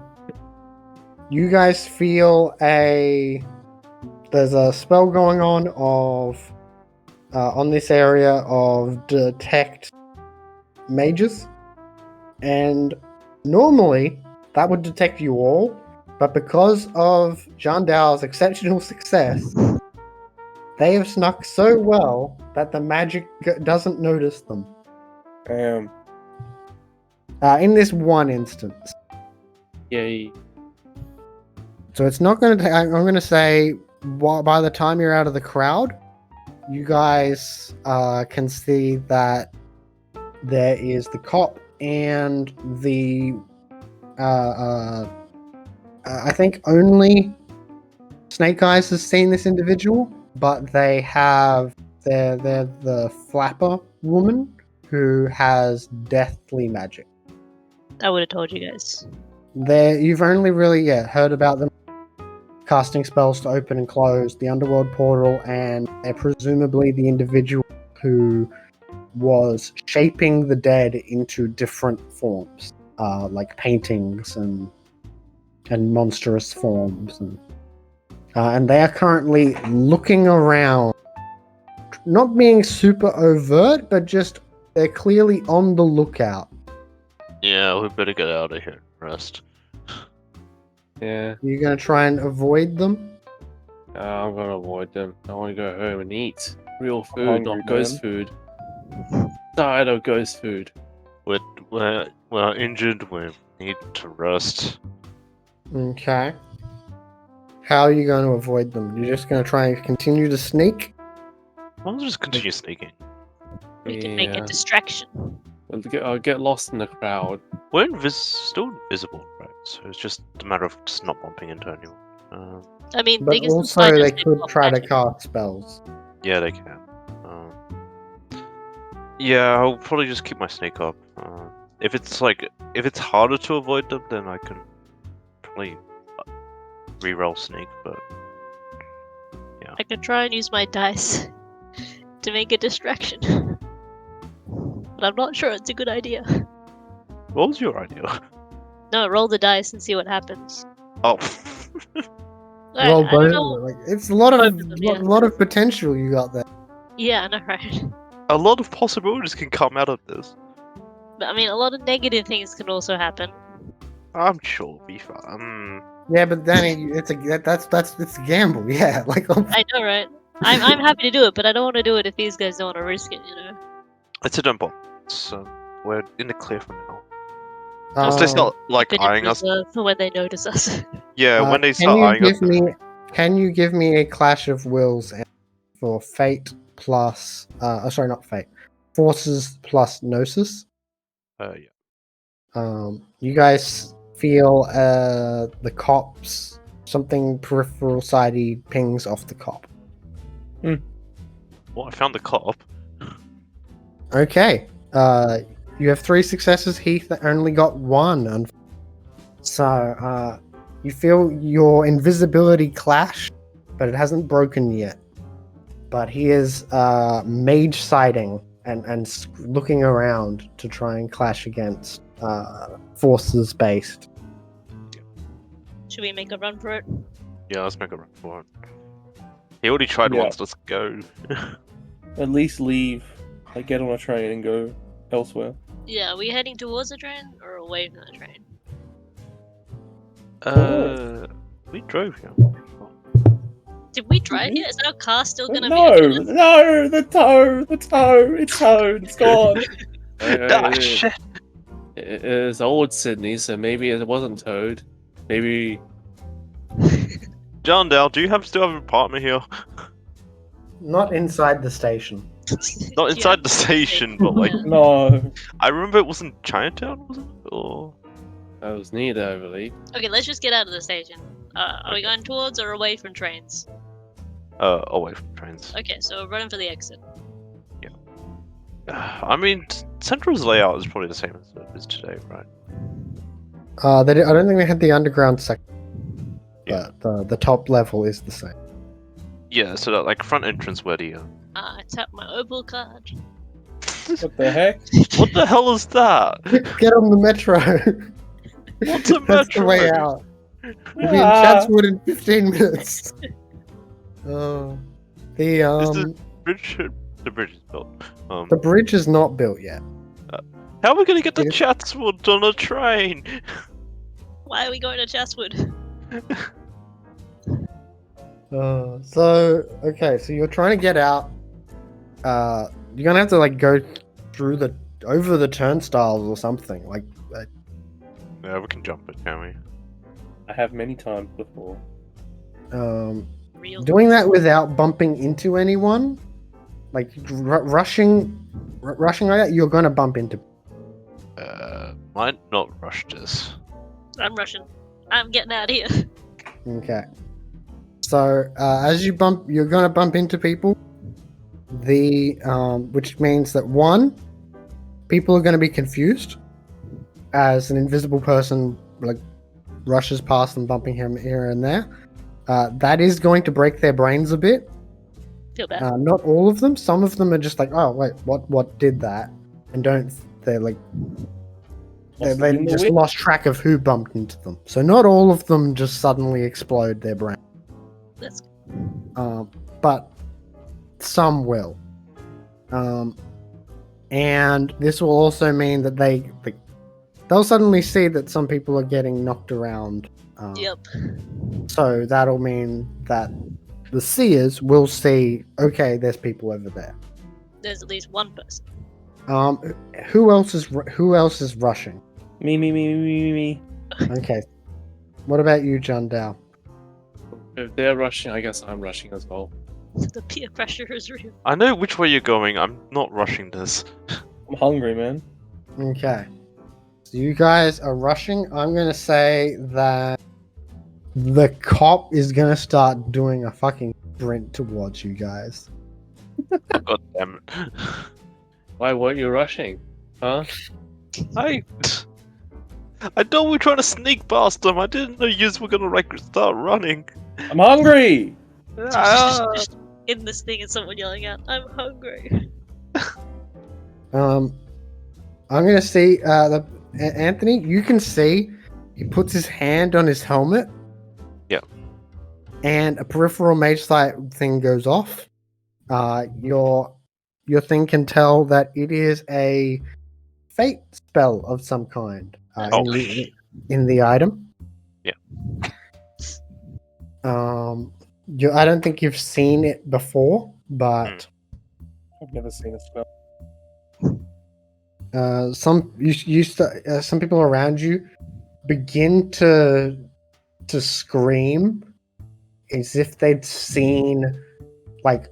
you guys feel there's a spell going on this area of detect mages, and normally that would detect you all, but because of Jandal's exceptional success, they have snuck so well that the magic doesn't notice them. In this one instance. Yay. So it's not going to. I'm going to say, by the time you're out of the crowd, you guys can see that there is the cop and the. I think only Snake Eyes has seen this individual, but they're the flapper woman who has deathly magic. I would have told you guys. You've only really heard about them casting spells to open and close the underworld portal, and they're presumably the individual who was shaping the dead into different forms, like paintings and monstrous forms, and they are currently looking around, not being super overt, but just they're clearly on the lookout. Yeah, we better get out of here. Rest. Yeah, You're gonna try and avoid them. I'm gonna avoid them. I want to go home and eat real food, Hungry, not ghost man. food. Tired of ghost food. We're injured. We need to rest. Okay. How are you going to avoid them? You're just going to try and continue to sneak? I'll just continue sneaking. We can make a Yeah. distraction. I'll get lost in the crowd. We're still invisible, right? So it's just a matter of just not bumping into anyone. I mean, But they can still also, find us they if could not try to magic. cast spells. Yeah, they can. Yeah, I'll probably just keep my sneak up. If it's harder to avoid them, then I can probably reroll sneak. But I could try and use my dice to make a distraction. But I'm not sure it's a good idea. what was your idea? No, roll the dice and see what happens. Oh, Well, I don't know. like, it's a lot of Both of them, yeah. lot of potential you got there. Yeah, I know, right? a lot of possibilities can come out of this. But I mean, a lot of negative things can also happen. I'm sure it'll be fun. Yeah, but Danny, it's a gamble. Yeah, like I know, right? I'm happy to do it, but I don't want to do it if these guys don't want to risk it, you know? It's a dump bomb, so we're in the clear for now. Unless they um, start like Been in eyeing us. reserve for when they notice us. Yeah, when they can start you eyeing us. Can you give me a clash of wills for fate plus? Sorry, not fate. Forces plus gnosis. Yeah. You guys feel the cops, something peripheral sidey pings off the cop. Well, I found the cop. Okay. You have 3 successes. Heath only got 1. So you feel your invisibility clash, but it hasn't broken yet. But he is mage sighting and looking around to try and clash against forces based. Should we make a run for it? Yeah, let's make a run for it. He already tried Yeah. once. Let's go. at least leave. Like, get on a train and go elsewhere. Yeah, are we heading towards the train or away from the train? We drove here. Did we drive yet? Is our car still gonna be No, ahead of us? no, the toe, it's towed, it's gone. Ah, shit! It's old Sydney, so maybe it wasn't towed. Maybe. John Dale, do you still have an apartment here? Not inside the station. Not Yeah. inside the station, but like, Yeah. No. I remember it wasn't Chinatown, was it? Or That was neither, I believe. Okay, let's just get out of the station. Are we going towards or away from trains? away from trains. Okay, so we're running for the exit. I mean, Central's layout is probably the same as it is today, right? I don't think they had the underground section. Yeah. But the top level is the same. Yeah, so that like front entrance where the I tap my Opal card. What the heck? what the hell is that? Get on the metro. What's a That's the metro? way out. We'll be in Ah. Chatswood in 15 minutes. Oh, the The bridge is built. the bridge is not built yet. How are we gonna get to Yeah. Chatswood on a train? Why are we going to Chatswood? So okay, so you're trying to get out. You're gonna have to like go through over the turnstiles or something. Like, Yeah, we can jump it, can we? I have many times before. Real. doing that without bumping into anyone, like rushing like that, you're gonna bump into. Might not rush this. I'm rushing. I'm getting out of here. Okay. So as you bump, you're gonna bump into people. Which means that one, people are gonna be confused as an invisible person like rushes past them, bumping him here and there. That is going to break their brains a bit. Feel bad. Not all of them. Some of them are just like, oh wait, what did that? And they're like they just lost track of who bumped into them. So not all of them just suddenly explode their brain. That's But some will. And this will also mean that they'll suddenly see that some people are getting knocked around. yep. So that'll mean that the seers will see, okay, there's people over there. There's at least one person. Who else is rushing? Me. Okay. What about you, John Dow? If they're rushing, I guess I'm rushing as well. The peer pressure is real. I know which way you're going. I'm not rushing this. I'm hungry, man. Okay. So you guys are rushing. I'm gonna say that the cop is gonna start doing a fucking sprint towards you guys. God damn it! Why weren't you rushing? Huh? I thought we were trying to sneak past them. I didn't know you were gonna like start running. I'm hungry. Ah. Just in this thing and someone yelling out, "I'm hungry." I'm gonna see Anthony. You can see he puts his hand on his helmet. Yep. And a peripheral mage sight thing goes off. Your thing can tell that it is a fate spell of some kind in the item. Yeah. I don't think you've seen it before, but I've never seen a spell. some people around you begin to scream as if they'd seen like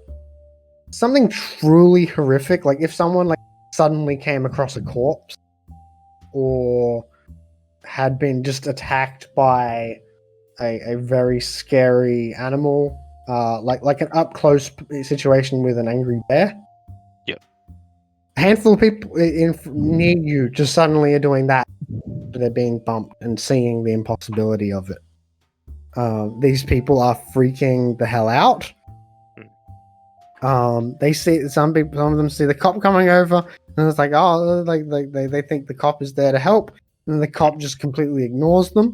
something truly horrific, like if someone like suddenly came across a corpse or had been just attacked by a very scary animal, like an up close situation with an angry bear. Yep. A handful of people near you just suddenly are doing that. They're being bumped and seeing the impossibility of it. These people are freaking the hell out. They see some of them see the cop coming over, and it's like, oh, like they think the cop is there to help, and the cop just completely ignores them.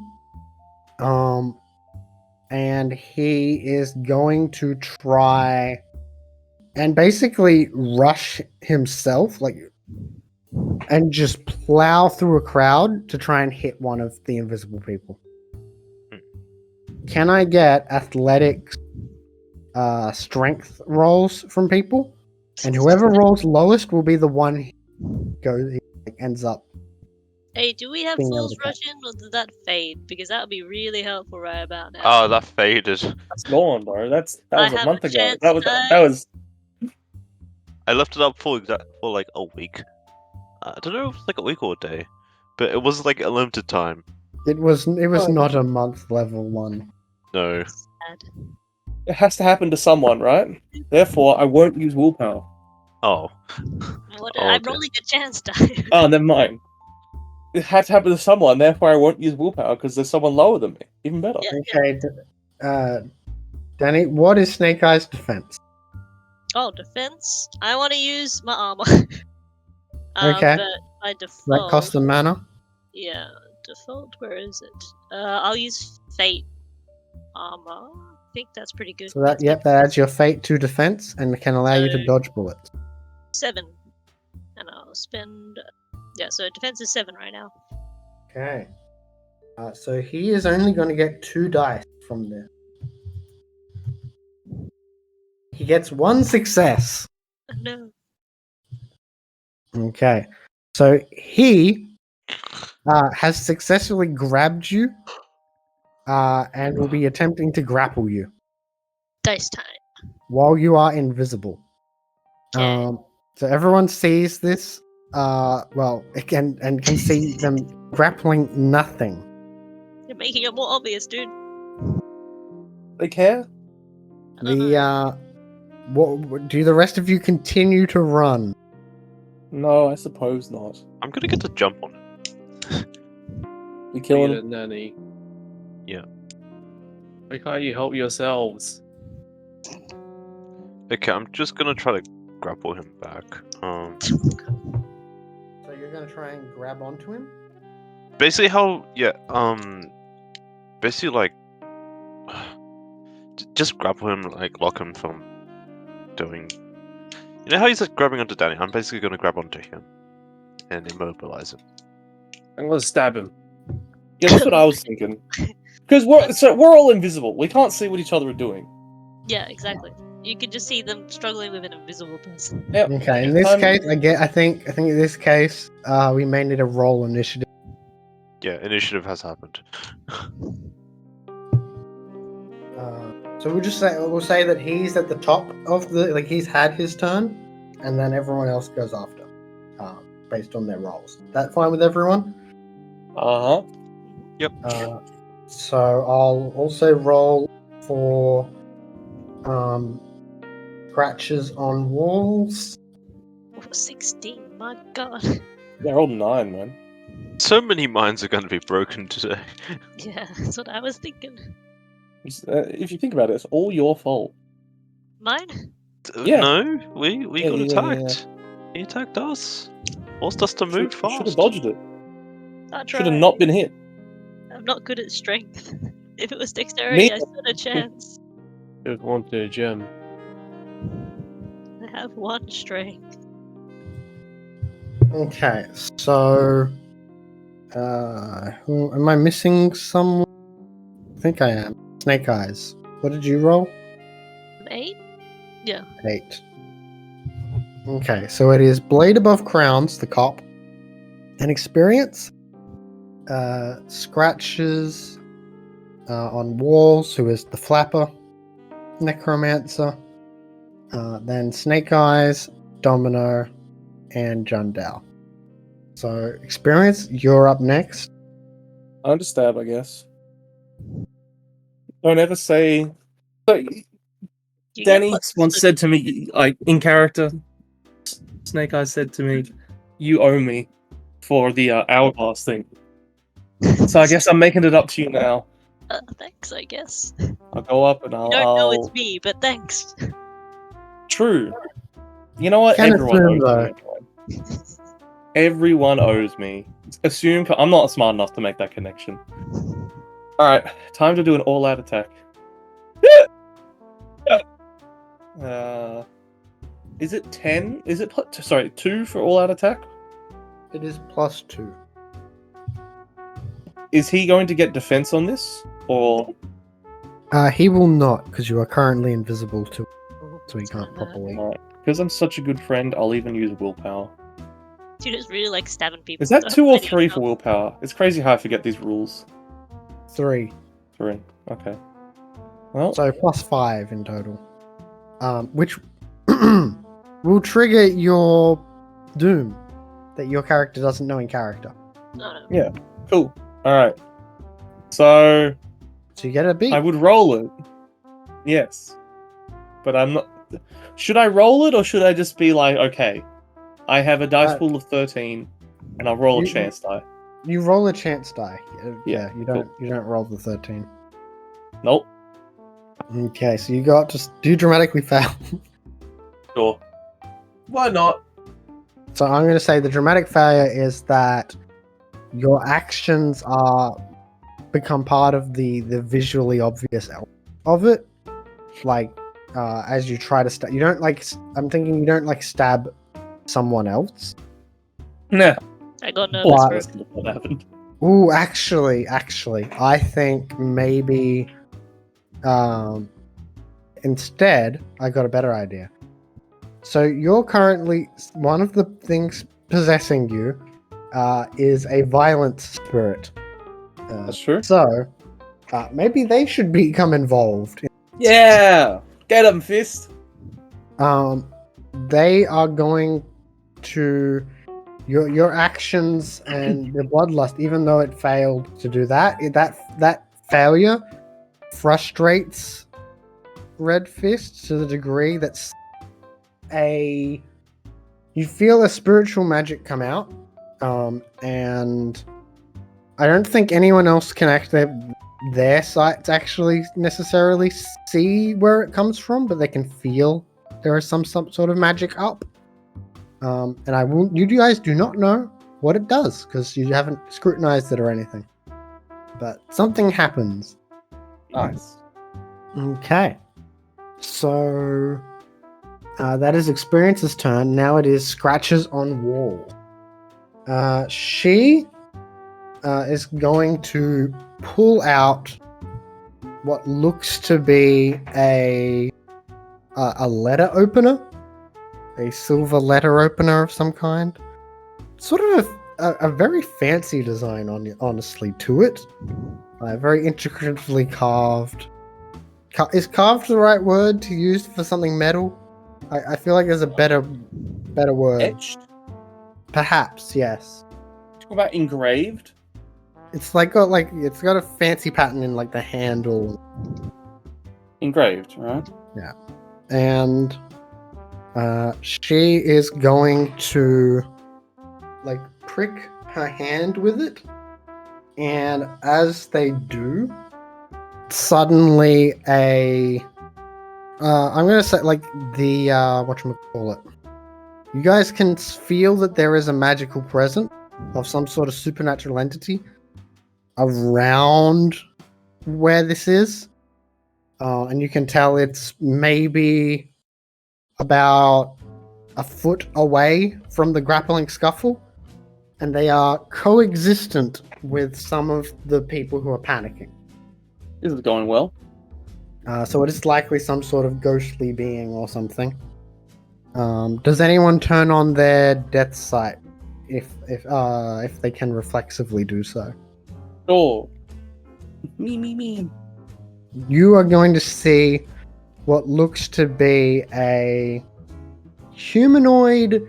And he is going to try and basically rush himself, and just plow through a crowd to try and hit one of the invisible people. Can I get athletics, strength rolls from people? And whoever rolls lowest will be the one who ends up. Hey, do we have being able Fool's to catch. Rush in, or did that fade? Because that would be really helpful right about now. Oh, that faded. That's gone, bro. That I was a have month a ago. chance That to was. I left it up for like a week. I don't know if it was like a week or a day, but it was like a limited time. It was Oh. not a month level 1. No. sad. It has to happen to someone, right? Therefore, I won't use willpower. Oh. I'm okay. rolling a chance die. Oh, never mind. It had to happen to someone, therefore I won't use willpower because there's someone lower than me. Even better. Yeah. Okay, Danny, what is Snake Eyes' defense? Oh, defense. I want to use my armor. Okay. But by That default, costs a mana. yeah, default. Where is it? I'll use fate armor. I think that's pretty good. So that that adds your fate to defense and can allow you to So- dodge bullets. 7, and I'll spend. Yeah, so defense is 7 right now. Okay. So he is only going to get 2 dice from this. He gets 1 success. No. Okay. So he has successfully grabbed you and will be attempting to grapple you Dice time. while you are invisible. Okay. So everyone sees this. Can see them grappling nothing. You're making it more obvious, dude. They care? What do the rest of you continue to run? No, I suppose not. I'm gonna get to jump on it. We killing Lead him? it, Nanny. Yeah. Why can't you help yourselves? Okay, I'm just gonna try to grapple him back. So you're gonna try and grab onto him? Basically basically like just grapple him, like lock him from doing. You know how he's like grabbing onto Danny? I'm basically gonna grab onto him and immobilize him. I'm gonna stab him. Yeah, that's what I was thinking. Because we're all invisible. We can't see what each other are doing. Yeah, exactly. You can just see them struggling with an invisible person. Yep. Okay, in this case, I think in this case, we may need a roll initiative. Yeah, initiative has happened. So we'll say that he's at the top of he's had his turn, and then everyone else goes after, based on their rolls. That fine with everyone? Uh-huh. Yep. So I'll also roll for scratches on walls. Oh, 16, my god. They're all 9, man. So many minds are gonna be broken today. Yeah, that's what I was thinking. If you think about it, it's all your fault. Mine? Yeah. No, we Yeah, got yeah. attacked. He attacked us. Forced us to move Should have fast. dodged it. I Should have tried. not been hit. I'm not good at strength. If it was dexterity, I stood a chance. Just want a gem. I have 1 strength. Okay, so am I missing someone? I think I am. Snake Eyes. What did you roll? An 8? Yeah. 8. Okay, so it is Blade Above Crowns, the cop, and experience. Scratches on walls, who is the flapper, necromancer. Then Snake Eyes, Domino, and Jundal. So experience, you're up next. I understand, I guess. Don't ever say. So, You get Danny plus once the- said to me, like in character, Snake Eyes said to me, "You owe me for the hourglass thing." So I guess I'm making it up to you now. Thanks, I guess. I'll go up and You don't know I'll. it's me, but thanks. True. You know what? Can Everyone assume, owes me. Anyway. Everyone owes me. Assume I'm not smart enough to make that connection. All right, time to do an all-out attack. Is it 10? Is it sorry 2 for all out attack? It is +2. Is he going to get defense on this, or He will not, because you are currently invisible to so he can't properly. because I'm such a good friend, I'll even use willpower. You just really like stabbing people. Is that so 2 or many 3 of for them. willpower? It's crazy how I forget these rules. 3. 3. Okay. Well, So +5 in total. Which will trigger your doom that your character doesn't know in character. No. yeah, cool. All right. So So you get a B. I would roll it. Yes, but I'm not. Should I roll it or should I just be like, okay, I have a dice pool of 13, and I'll roll a You- chance die. You roll a chance die. Yeah, you don't roll the 13. Nope. Okay, so you got to do dramatically fail. Sure. Why not? So I'm going to say the dramatic failure is that your actions are become part of the visually obvious element of it. Like as you try to you don't like. I'm thinking you don't like stab someone else. Nah. I got nervous Why? for That's not what happened. Ooh, actually, I think maybe instead I got a better idea. So you're currently one of the things possessing you is a violent spirit. That's true. So maybe they should become involved. Yeah. Get him, fist. They are going to your actions and your bloodlust, even though it failed to do that, that failure frustrates Red Fist to the degree that's you feel a spiritual magic come out, and I don't think anyone else can actually their sights actually necessarily see where it comes from, but they can feel there is some sort of magic up. And I won't. You guys do not know what it does because you haven't scrutinized it or anything. But something happens. Nice. Okay. So that is Experience's turn. Now it is Scratches on Wall. She is going to pull out what looks to be a letter opener. A silver letter opener of some kind. Sort of a very fancy design, honestly, to it. Very intricately carved. Is carved the right word to use for something metal? I feel like there's a better word. Etched. Perhaps, yes. Talk about engraved. It's got a fancy pattern in like the handle. Engraved, right? And she is going to like prick her hand with it, and as they do, suddenly I'm gonna say like the whatchamacallit. You guys can feel that there is a magical presence of some sort of supernatural entity around where this is, and you can tell it's maybe about a foot away from the grappling scuffle, and they are coexistent with some of the people who are panicking. This is going well. So it is likely some sort of ghostly being or something. Does anyone turn on their death sight if they can reflexively do so? Sure. Me. You are going to see what looks to be a humanoid,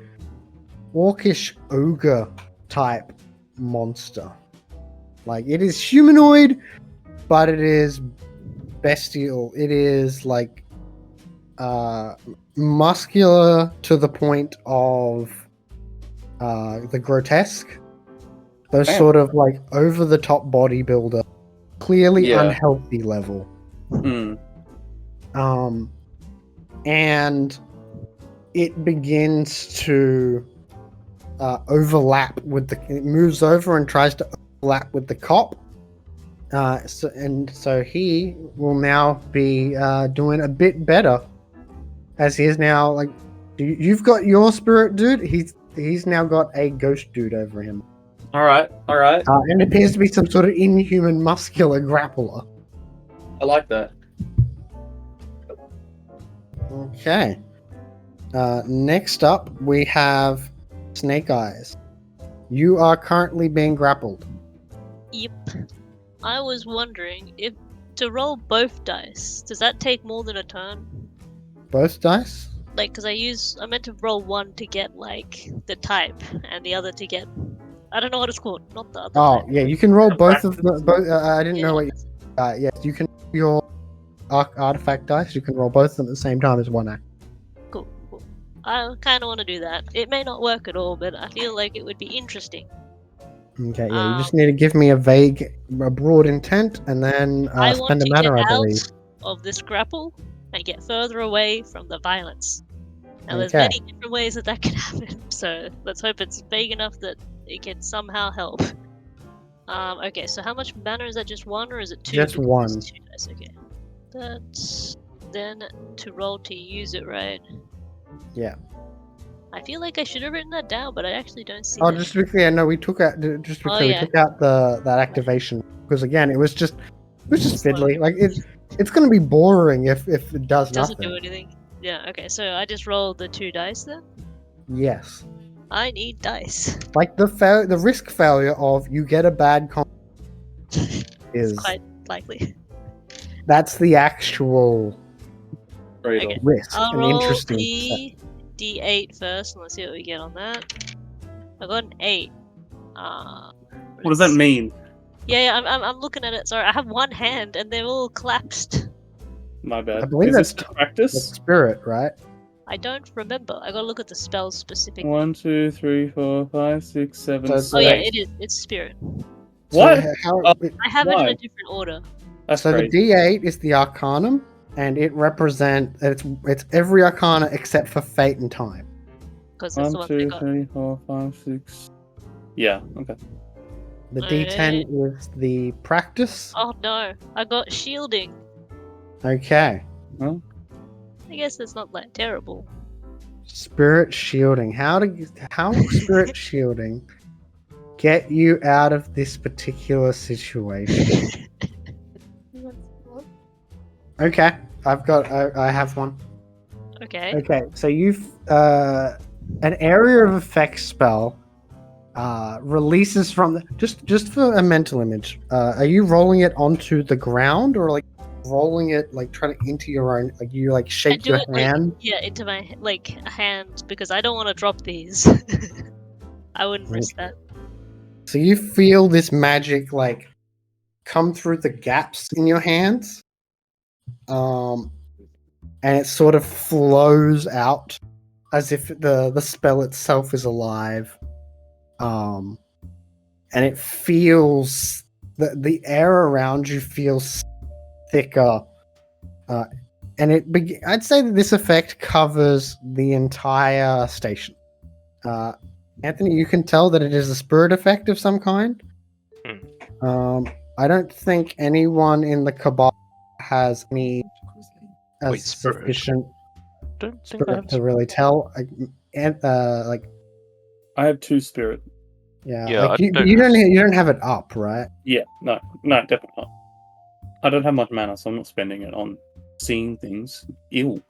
orcish ogre type monster. Like, it is humanoid, but it is bestial. It is like muscular to the point of the grotesque. Those Damn. sort of like over the top bodybuilder, clearly Yeah. unhealthy level. Hmm. And it begins to overlap with it moves over and tries to overlap with the cop. So he will now be doing a bit better, as he is now like You've got your spirit dude. He's now got a ghost dude over him. All right. And it appears to be some sort of inhuman muscular grappler. I like that. Okay. Next up, we have Snake Eyes. You are currently being grappled. Yep. I was wondering if to roll both dice, does that take more than a turn? Both dice? Like, because I meant to roll one to get, like, the type, and the other to get, I don't know what it's called, not the other Oh, type. yeah, you can roll both of the. I didn't know what you. Yeah, Yes, you can your artifact dice. You can roll both of them at the same time as one act. cool. I kind of want to do that. It may not work at all, but I feel like it would be interesting. Okay, yeah, you just need to give me a broad intent, and then I want spend a to matter, get I out believe. of this grapple and get further away from the violence. Now, there's Okay. many different ways that can happen, so let's hope it's vague enough that it can somehow help. Okay, so how much mana is that? Just one, or is it two? Just Because one. it's 2 dice, okay. That's then to roll to use it, right? Yeah. I feel like I should have written that down, but I actually don't see Oh, that. just to be clear, no, we took out. Just to be Oh, clear, yeah. we took out that activation because again, it was just fiddly. Like it's gonna be boring if it does Doesn't nothing. do anything. Yeah, okay, so I just rolled the 2 dice then? Yes. I need dice. Like the risk failure of you get a bad It's is quite likely. that's the actual Trade-off. Okay. risk. I'll An roll interesting. the D8 first, and let's see what we get on that. I got an 8. What does that mean? Yeah, I'm looking at it. Sorry, I have one hand, and they're all collapsed. My bad. I believe Is that's this practice? That's spirit, right? I don't remember. I gotta look at the spells specifically. 1, 2, 3, 4, 5, 6, 7, So- Oh yeah, 8. it is. It's spirit. What? So, how, Oh. I have it in Why? a different order. That's so the crazy. D8 is the Arcanum, and it represents it's every Arcana except for Fate and Time. Because that's the 1, one they 2, got. 3, 4, 5, 6. Yeah, okay. The Alright. D10 is the Practice. Oh no, I got shielding. Okay, I guess that's not that terrible. Spirit Shielding. How will Spirit Shielding get you out of this particular situation? Okay, I have one. Okay. Okay, so you've an area of effect spell releases from the, just for a mental image. Are you rolling it onto the ground or like rolling it like trying to into your own? Like you like I shake do your it hand? like into my hand because I don't want to drop these. I wouldn't risk that. So you feel this magic like come through the gaps in your hands, and it sort of flows out as if the spell itself is alive. And it feels the air around you feels thicker, and I'd say that this effect covers the entire station. Anthony, you can tell that it is a spirit effect of some kind. I don't think anyone in the Cabal has any Wait, spirit? sufficient Don't think I spirit have to really tell. Like I have 2 spirit. yeah, Yeah, like I you don't you don't have it up, right? Yeah, no, definitely not. I don't have much mana, so I'm not spending it on seeing things. Ew.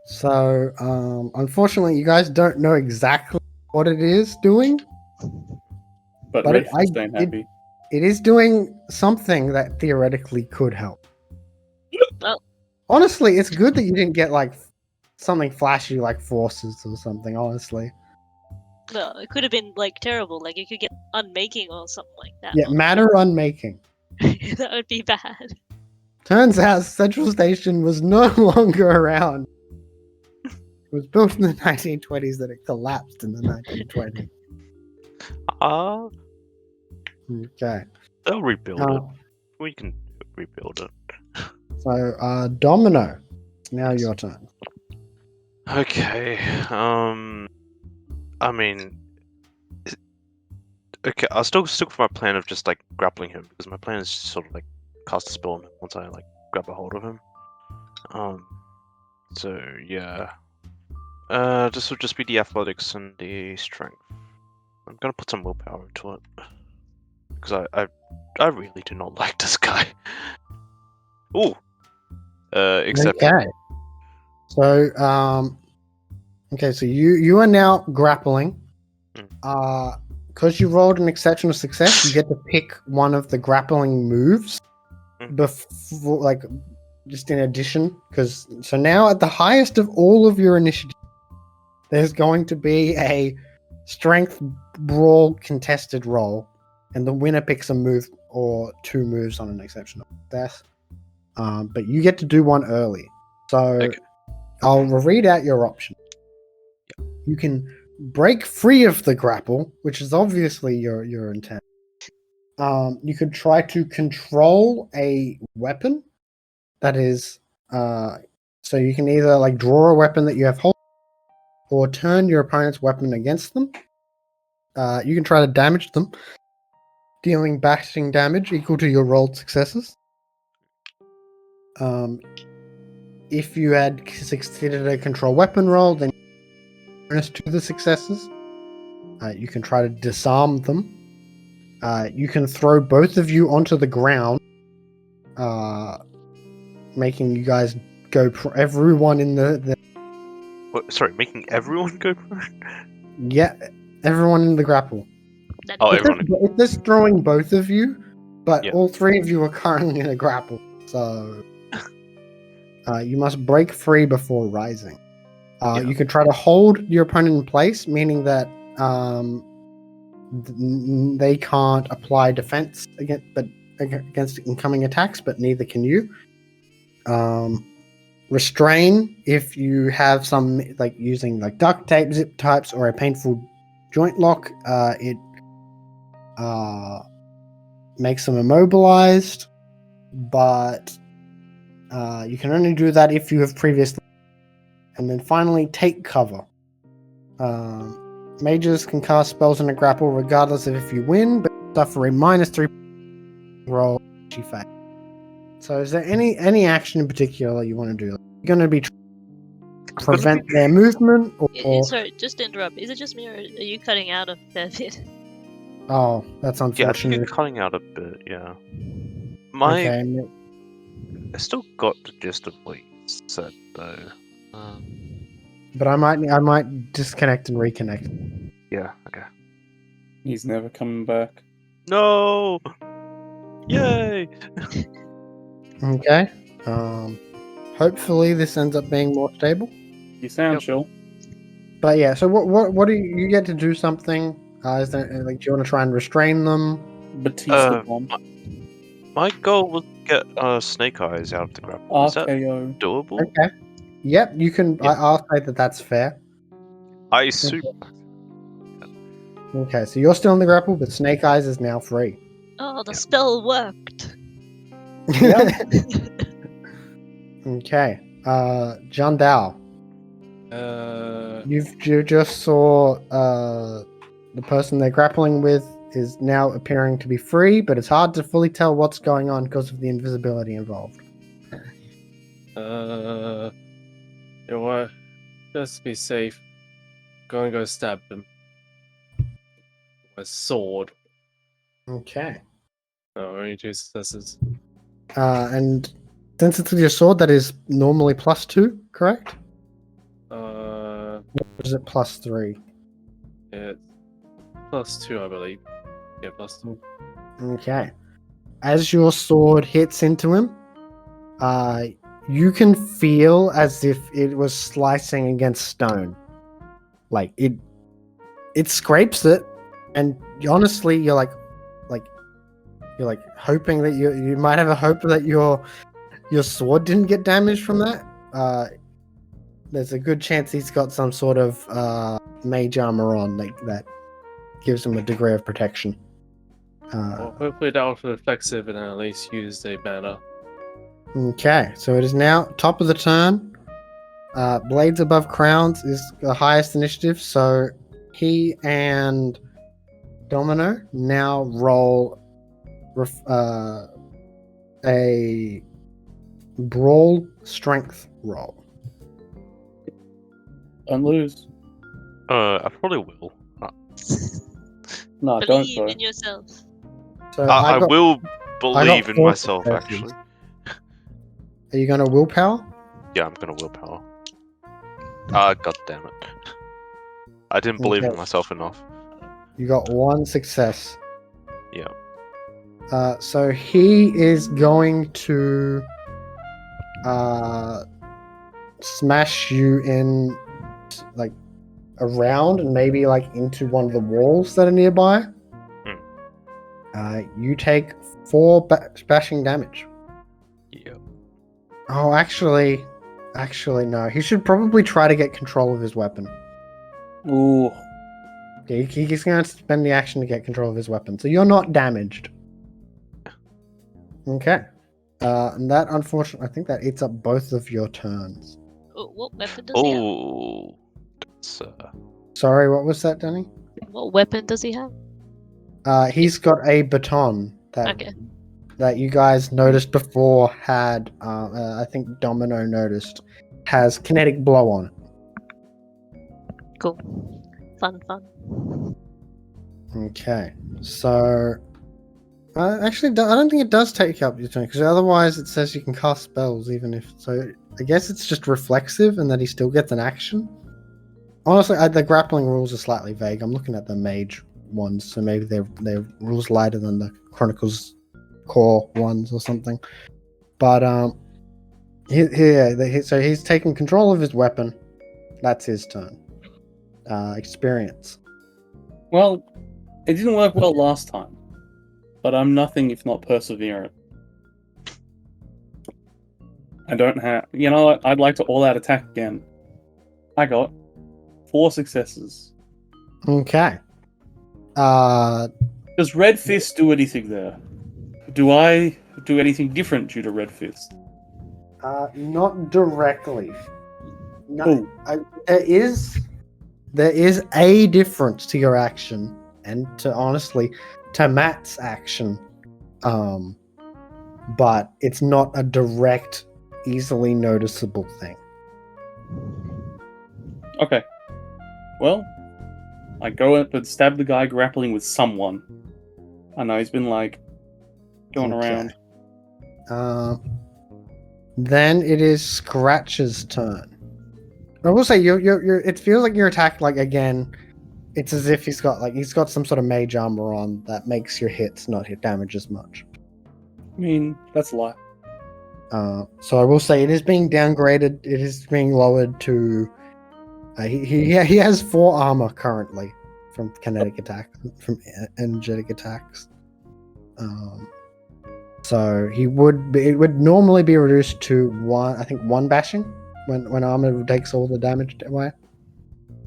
So, unfortunately, you guys don't know exactly what it is doing. But But Wraith is staying happy. It is doing something that theoretically could help. Well- Honestly, it's good that you didn't get like something flashy like forces or something. Honestly, Well, it could have been like terrible. Like you could get unmaking or something like that. yeah, matter unmaking. That would be bad. Turns out Central Station was no longer around. It was built in the 1920s, that it collapsed in the 1920s. Okay. They'll rebuild Uh, it. We can rebuild it. So, Domino, now your turn. Okay. I mean, okay. I'll still stick with my plan of just like grappling him because my plan is just sort of like cast a spell on him once I like grab a hold of him. So yeah. This will just be the athletics and the strength. I'm gonna put some willpower into it because I really do not like this guy. Ooh. Accepted. Okay. So okay, so you are now grappling. Because you rolled an exceptional success, you get to pick one of the grappling moves before, like, just in addition. So now at the highest of all of your initiative, there's going to be a strength brawl contested roll, and the winner picks a move or two moves on an exceptional success. But you get to do one early. So Okay. I'll read out your option. You can break free of the grapple, which is obviously your intent. You could try to control a weapon that is so you can either like draw a weapon that you have hold or turn your opponent's weapon against them. You can try to damage them, dealing bashing damage equal to your rolled successes. If you had succeeded a control weapon roll, then bonus to the successes. You can try to disarm them. You can throw both of you onto the ground, making you guys go. Everyone in the What, sorry, making everyone go prone? yeah, everyone in the grapple. Oh, It's everyone. just throwing both of you, but Yeah. all three of you are currently in a grapple. So you must break free before rising. Yeah. You can try to hold your opponent in place, meaning that they can't apply defense against incoming attacks, but neither can you. Restrain if you have some, like using like duct tape, zip ties, or a painful joint lock. It makes them immobilized, but you can only do that if you have previously. And then finally, take cover. Mages can cast spells in a grapple regardless of if you win, but suffer a -3 roll if you fail. So is there any action in particular you want to do? You're going to be prevent their movement, or Sorry, just to interrupt. Is it just me, or are you cutting out a fair bit? oh, that's Yeah, I think unfortunate. you're cutting out a bit, yeah. Okay, I still got the gist of what you said, though. but I might disconnect and reconnect. Yeah, okay. He's never coming back. No! Yay! Okay. Hopefully this ends up being more stable. You sound Yep. chill. But yeah, so what do you get to do something? Is there like, do you want to try and restrain them? Batista bomb. My goal was to get Snake Eyes out of the grapple. Is that RKO. doable? Okay. Yep, you can. Yeah. I'll say that that's fair. I assume. Okay, so you're still in the grapple, but Snake Eyes is now free. Oh, the Yeah. spell worked. Okay. John Dow, you just saw the person they're grappling with is now appearing to be free, but it's hard to fully tell what's going on because of the invisibility involved. You know what? Just to be safe, gonna go stab him. With a sword. Okay. No, only 2 successes. And since it's with your sword, that is normally +2, correct? Or is it +3? It's +2, I believe. Yeah, +2. Okay. As your sword hits into him, you can feel as if it was slicing against stone. Like it scrapes it, and honestly, you're like hoping that you might have a hope that your sword didn't get damaged from that. There's a good chance he's got some sort of mage armor on, like that gives him a degree of protection. Well, hopefully that was reflexive and at least used a banner. Okay, so it is now top of the turn. Blades above crowns is the highest initiative, so he and Domino now roll a brawl strength roll. Don't lose. I probably will. No, don't Believe though. in yourself. So I got, will I believe got in 4 myself. successes. Actually, Are you gonna willpower? yeah, I'm gonna willpower. God damn it! I didn't believe in Okay. myself enough. You got 1 success. Yeah. So he is going to smash you in, like, around and maybe like into one of the walls that are nearby. You take 4 bashing damage. Yeah. Oh, actually, no. He should probably try to get control of his weapon. Ooh. He's going to spend the action to get control of his weapon. So you're not damaged. Okay. And that, unfortunately, I think that eats up both of your turns. Oh, what weapon does he have? Oh, that's, Sorry, what was that, Danny? What weapon does he have? He's got a baton Okay. that you guys noticed before had, I think Domino noticed, has kinetic blow on it. Cool. Fun. Okay, so actually, I don't think it does take up your turn because otherwise it says you can cast spells even if. So I guess it's just reflexive and that he still gets an action. Honestly, the grappling rules are slightly vague. I'm looking at the mage ones, so maybe they're rules lighter than the Chronicles core ones or something. But so he's taking control of his weapon. That's his turn. Experience. Well, it didn't work well last time, but I'm nothing if not perseverant. I don't have. You know what? I'd like to all-out attack again. I got 4 successes. Okay. Does Red Fist do anything there? Do I do anything different due to Red Fist? Not directly. No, Oh, there is a difference to your action and to Matt's action. But it's not a direct, easily noticeable thing. okay. Well, I go up and stab the guy grappling with someone. I know he's been like going Okay. around. Then it is Scratch's turn. I will say you're it feels like your attack, like, again, it's as if he's got some sort of mage armor on that makes your hits not hit damage as much. I mean, that's a lie. So I will say it is being downgraded. It is being lowered to. He has 4 armor currently from kinetic attack, from energetic attacks. So it would normally be reduced to 1 bashing when armor takes all the damage away.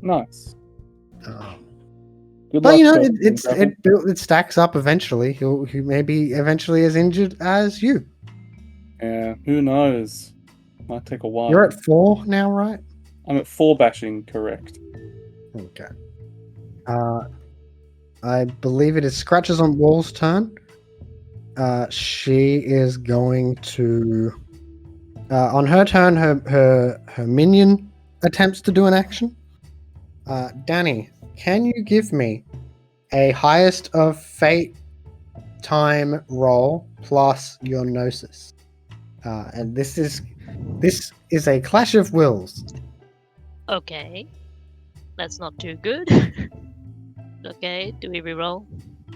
Nice. Good But luck, you know, Jonathan. it stacks up eventually. He may be eventually as injured as you. Yeah, who knows? Might take a while. You're at 4 now, right? I'm at 4 bashing, correct. Okay. I believe it is Scratches on Wall's turn. She is going to, on her turn, her minion attempts to do an action. Danny, can you give me a highest of fate time roll plus your gnosis? And this is a clash of wills. Okay. That's not too good. Okay, do we reroll?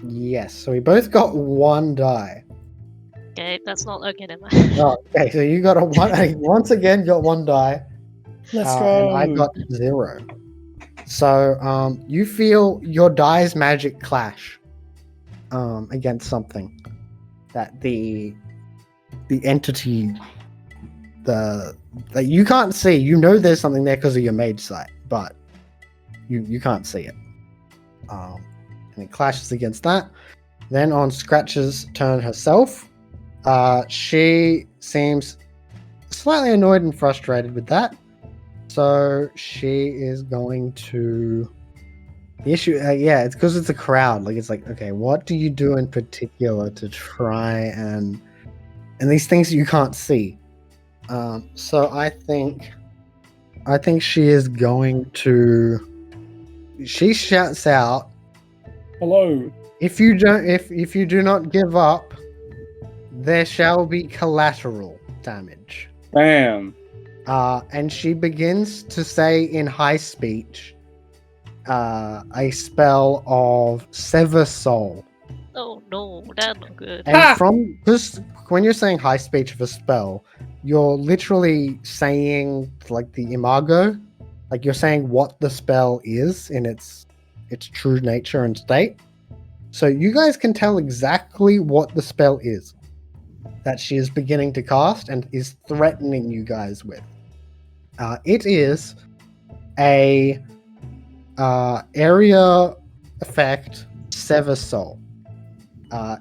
Yes, so we both got 1 die. Okay, that's not okay. Never mind. Oh, okay, so you got a 1. Once again, got 1 die. Let's And I got 0. So you feel your die's magic clash against something that the entity that you can't see. You know there's something there because of your mage sight, but you can't see it. And it clashes against that. Then on Scratch's turn herself, she seems slightly annoyed and frustrated with that. So she is going to. The issue, it's because it's a crowd. Like, it's like, okay, what do you do in particular to try and these things you can't see? So I think I think she is going to. She shouts out, Hello. if you do not give up, there shall be collateral damage. Bam. And she begins to say in high speech a spell of Sever Soul. Oh no, that's not good. And from just when you're saying high speech of a spell, you're literally saying like the imago, like you're saying what the spell is in its true nature and state. So you guys can tell exactly what the spell is that she is beginning to cast and is threatening you guys with. It is a area effect, Sever Soul.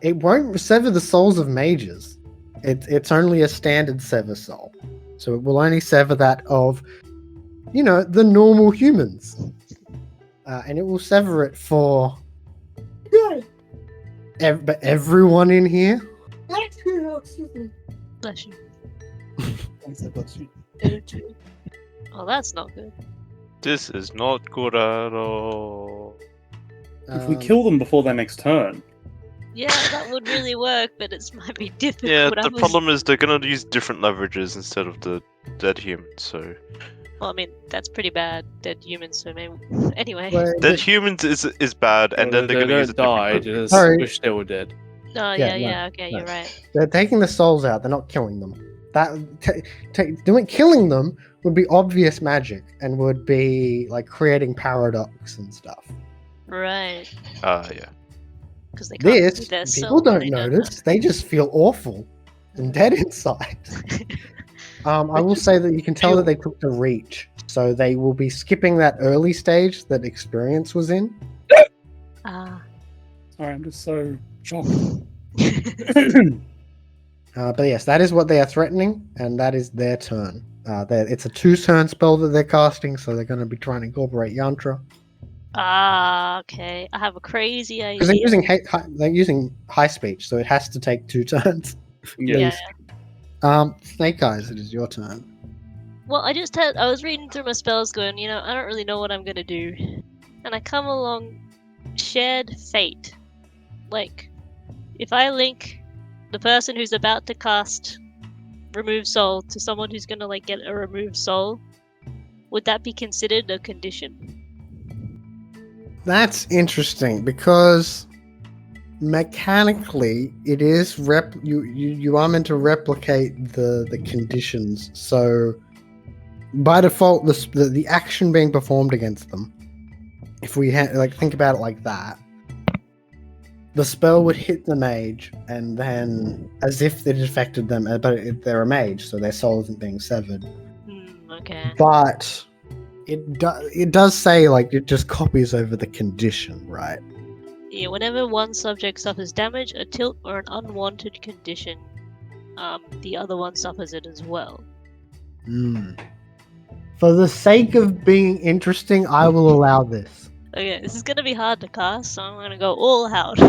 It won't sever the souls of mages. It's only a standard Sever Soul. So it will only sever that of, the normal humans. And it will sever it for everyone in here. Bless you. Oh, that's not good. This is not good at all. If we kill them before their next turn. Yeah, that would really work, but it might be difficult. Yeah, the problem is they're gonna use different leverages instead of the dead humans, so... Well, I mean, that's pretty bad, dead humans, so maybe... Anyway. Dead humans is bad, and then they're gonna use a die, different just Sorry. wish they were dead. Oh, Yeah, yeah, no, okay, no. you're right. They're taking the souls out. They're not killing them. Killing them would be obvious magic and would be like creating paradox and stuff. Right. yeah. Because they can't This do their people soul, don't they notice. They just feel awful and dead inside. I will say that you can tell that they took the reach, so they will be skipping that early stage that experience was in. Ah. Sorry, I'm just so shocked. But yes, that is what they are threatening, and that is their turn. It's a 2-turn spell that they're casting, so they're going to be trying to incorporate Yantra. Okay. I have a crazy idea. Because they're using high speech, so it has to take 2 turns. Yeah. Yeah. Snake Eyes, it is your turn. Well, I was reading through my spells going, I don't really know what I'm gonna do. And I come along Shared Fate. Like, if I link the person who's about to cast Remove Soul to someone who's gonna, like, get a Remove Soul, would that be considered a condition? That's interesting, because mechanically it is you are meant to replicate the conditions, so by default the action being performed against them, if we think about it like that, the spell would hit the mage and then as if it affected them, but they're a mage, so their soul isn't being severed. Okay. But it does say like it just copies over the condition, right? Yeah, whenever one subject suffers damage, a tilt, or an unwanted condition, the other one suffers it as well. For the sake of being interesting, I will allow this. Okay, this is gonna be hard to cast, so I'm gonna go all out.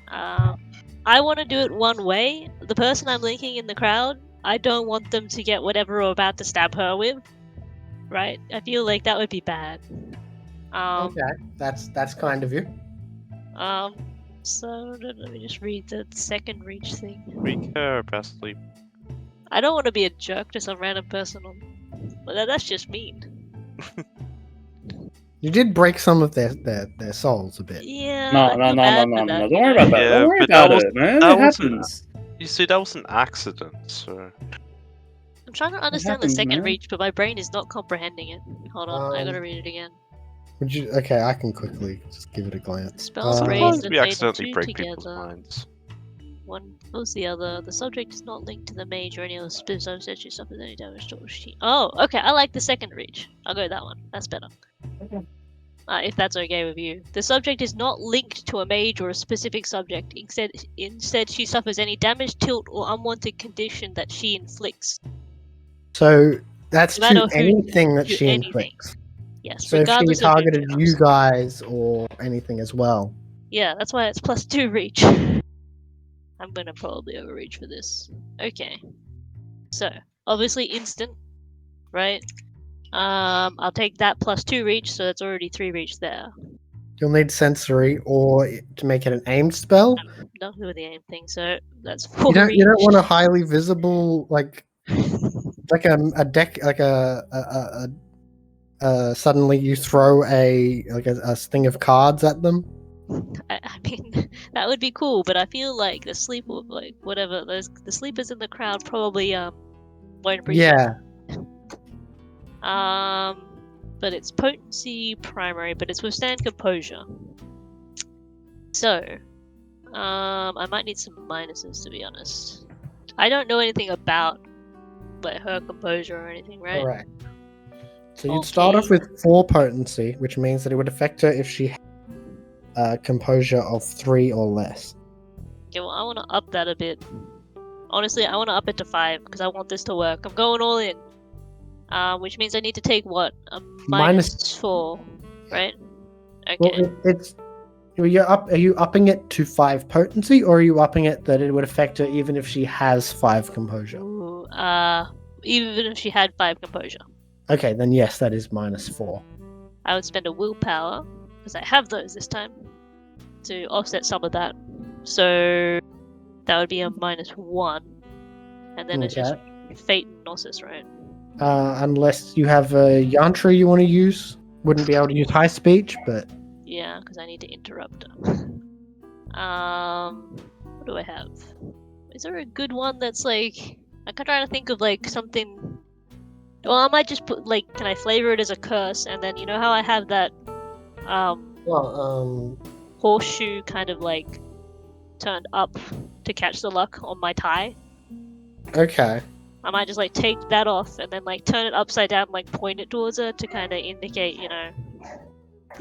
I want to do it one way. The person I'm linking in the crowd, I don't want them to get whatever we're about to stab her with. Right? I feel like that would be bad. Okay, that's kind of you. So let me just read the second reach thing. We care about sleep. I don't want to be a jerk to some random person, but that's just mean. You did break some of their souls a bit. Yeah. No. I feel bad for that. Don't worry about that. Yeah, Don't worry but that about was- it, man. that It wasn't- happens. You see, that was an accident, so... I'm trying to understand happens, the second man. reach, but my brain is not comprehending it. Hold on, I gotta Um, read it again. Would you? Okay, I can quickly just give it a glance. Spells Um, raised Sometimes and we fade accidentally two break people's together. minds. One was the other. The subject is not linked to the mage or any other specific subject who suffers any damage to she. Oh, okay. I like the second reach. I'll go with that one. That's better. Okay. If that's okay with you. The subject is not linked to a mage or a specific subject. Instead, she suffers any damage, tilt, or unwanted condition that she inflicts. So that's No matter to who- anything that to she anything. inflicts. Yes, So if she regardless of who targeted it you is. guys or anything as well. Yeah, that's why it's +2 reach. I'm gonna probably overreach for this. Okay. So, obviously instant, right? I'll take that plus 2 reach, so that's already 3 reach there. You'll need sensory or to make it an aimed spell. Don't do the aim thing, so that's 4 You reach. don't want a highly visible like a deck like suddenly you throw a thing of cards at them. I mean, that would be cool, but I feel like the the sleepers in the crowd probably won't appreciate. Yeah. But it's potency primary, but it's withstand composure. So, I might need some minuses to be honest. I don't know anything about like her composure or anything, right? Correct. So you'd start off with 4 potency, which means that it would affect her if she had composure of 3 or less. Okay, well I want to up that a bit. Honestly, I want to up it to 5 because I want this to work. I'm going all in. Which means I need to take what? A minus 4, right? Okay. Well, are you upping it to 5 potency, or are you upping it that it would affect her even if she has 5 composure? Ooh, even if she had 5 composure. Okay, then yes, that is minus 4. I would spend a willpower, because I have those this time, to offset some of that. So that would be a minus 1. And then it's just fate and gnosis, right? Unless you have a yantra you want to use. Wouldn't be able to use high speech, but... Yeah, because I need to interrupt her. What do I have? Is there a good one that's like... I'm trying to think of like something... Well, I might just put like... Can I flavor it as a curse? And then you know how I have that... horseshoe kind of like... turned up to catch the luck on my tie? Okay. I might just like take that off and then like turn it upside down, like point it towards her to kind of indicate, you know.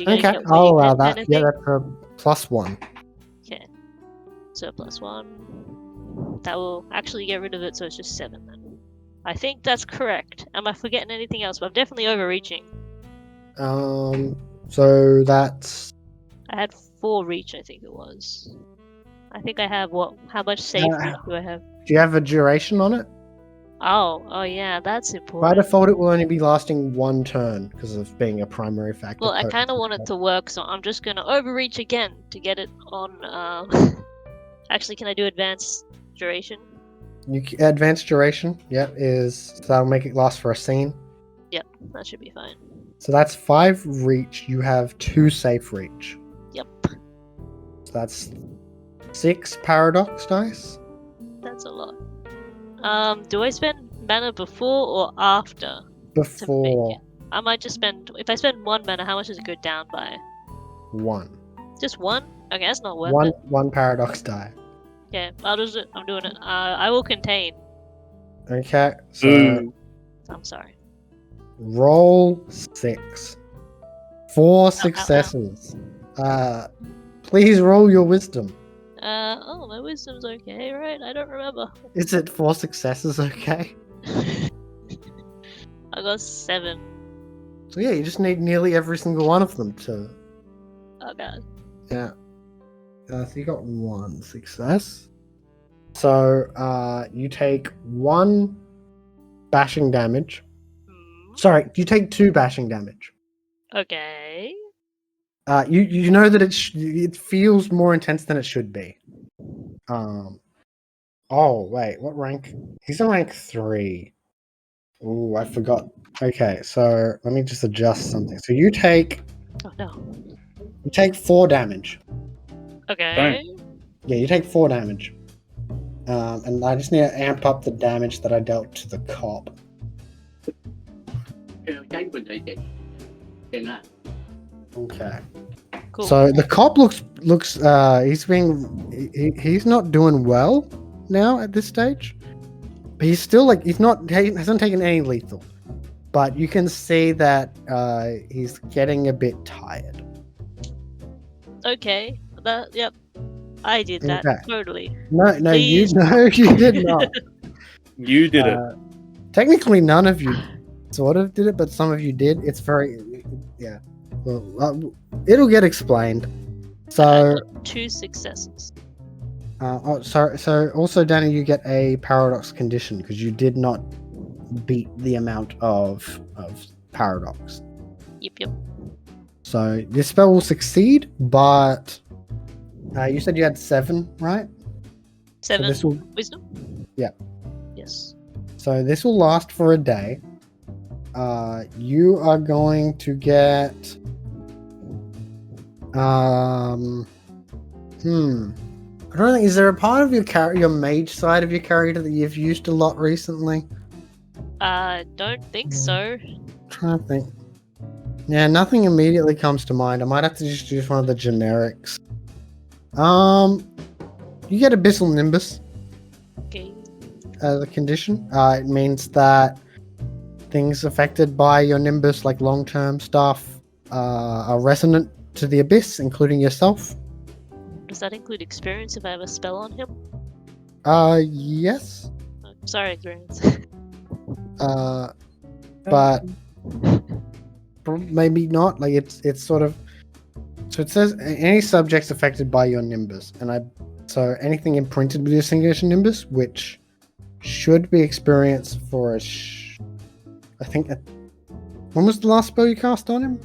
Okay, I'll allow that. Yeah, that's a +1. Okay, so +1. That will actually get rid of it, so it's just 7 then. I think that's correct. Am I forgetting anything else? But I'm definitely overreaching. So that's... I had 4 reach, I think it was. I think I have what? How much save reach do I have? Do you have a duration on it? Oh yeah, that's important. By default, it will only be lasting 1 turn because of being a primary factor. Well, I kind of want it to work, so I'm just gonna overreach again to get it on. Actually, can I do advanced duration? Advanced duration, yep, so that'll make it last for a scene. Yep, that should be fine. So that's 5 reach. You have 2 safe reach. Yep. So that's 6 paradox dice. That's a lot. Do I spend mana before or after? Before. I might just spend... If I spend 1 mana, how much does it go down by? 1. Just 1? Okay, that's not worth it. 1 paradox die. Okay, I'm doing it. I will contain. Okay, so... I'm sorry. Roll 6. 4 successes. Please roll your wisdom. Oh, my wisdom's okay, right? I don't remember. Is it 4 successes okay? I got 7. So yeah, you just need nearly every single one of them to... Oh god. Yeah. So you got 1 success. So, you take 1 bashing damage. Sorry, you take 2 bashing damage. Okay. You know that it feels more intense than it should be. Oh wait, what rank? He's in rank 3. Ooh, I forgot. Okay, so let me just adjust something. So you take... Oh no. You take 4 damage. Okay. Yeah, you take 4 damage. And I just need to amp up the damage that I dealt to the cop. Okay. Cool. So the cop looks he's not doing well now at this stage. But he's still he hasn't taken any lethal. But you can see that he's getting a bit tired. Okay. Yep. I did that. Okay. Totally. No, you did not. You did it. Technically, none of you sort of did it, but some of you did. It's very, yeah. Well, it'll get explained. So 2 successes. So also, Danny, you get a paradox condition because you did not beat the amount of paradox. Yep. So this spell will succeed, but you said you had 7, right? 7 So this will, wisdom? Yeah. Yes. so this will last for a day. You are going to get I don't think, is there a part of your mage side of your character that you've used a lot recently? Don't think so. Trying to think. Yeah, nothing immediately comes to mind. I might have to just use one of the generics. You get Abyssal Nimbus Okay. as a condition. It means that things affected by your Nimbus, like long-term stuff, are resonant to the Abyss, including yourself. Does that include experience if I have a spell on him? Yes. Sorry, experience. But maybe not. Like it's sort of. So it says any subjects affected by your Nimbus, so anything imprinted with your signature Nimbus, which should be experienced for I think. When was the last spell you cast on him?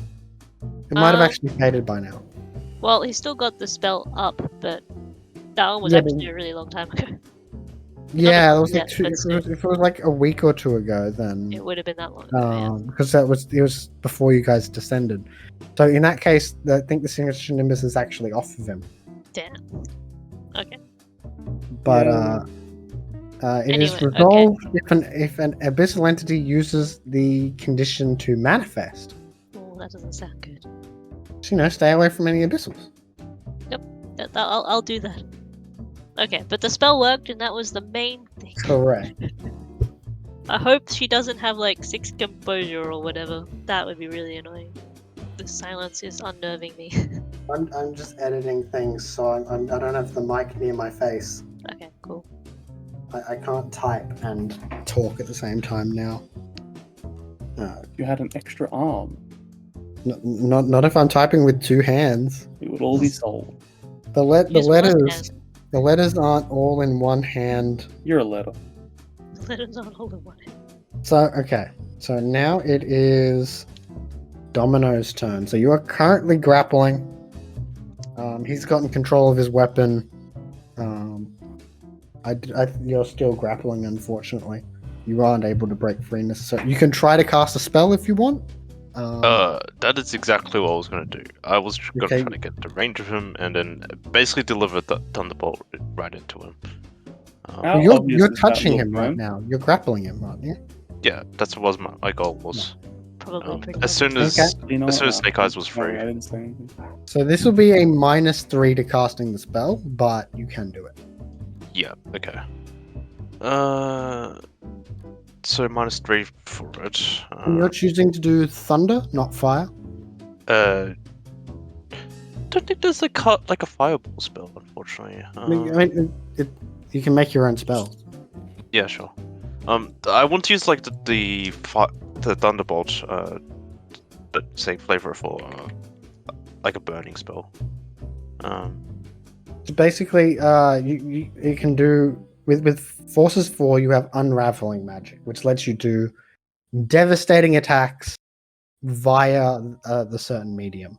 It might have actually faded by now. Well, he's still got the spell up, but that one was Yeah, actually a really long time ago. Yeah, it was like yet, two. but If it was like a week or two ago, then It would have been that long ago. because it was before you guys descended. So in that case, I think the signature Nimbus is actually off of him. Damn. Okay. But it is Anyway, resolved if an abyssal entity uses the condition to manifest. Well, that doesn't sound good. So, stay away from any abyssals. I'll do that. Okay, but the spell worked, and that was the main thing. Correct. I hope she doesn't have like 6 composure or whatever. That would be really annoying. The silence is unnerving me. I'm just editing things, so I don't have the mic near my face. Okay, cool. I can't type and talk at the same time now. You had an extra arm. Not if I'm typing with 2 hands. It would all be sold. The Use one letters hand. the letters aren't all in one hand. You're a letter. Let him not hold in one hand. So now it is Domino's turn. So you are currently grappling. He's gotten control of his weapon. You're still grappling, unfortunately. You aren't able to break free necessarily. You can try to cast a spell if you want. That is exactly what I was gonna do. I was gonna Okay. try to get the range of him and then basically deliver the thunderbolt right into him. How you're obvious is that touching him movement? right now. You're grappling him, aren't you? Yeah, that's what my goal was. Probably pretty As soon as You know as soon what? as Snake Eyes was Sorry, free. I didn't say anything. So this will be a -3 to casting the spell, but you can do it. Yeah. Okay. So -3 for it. And you're choosing to do thunder, not fire. Don't think there's like a fireball spell, unfortunately. I mean, you can make your own spells. Yeah, sure. I want to use like the thunderbolt, but say flavor for like a burning spell. So basically, you can do with Forces 4. You have unraveling magic, which lets you do devastating attacks via the certain medium.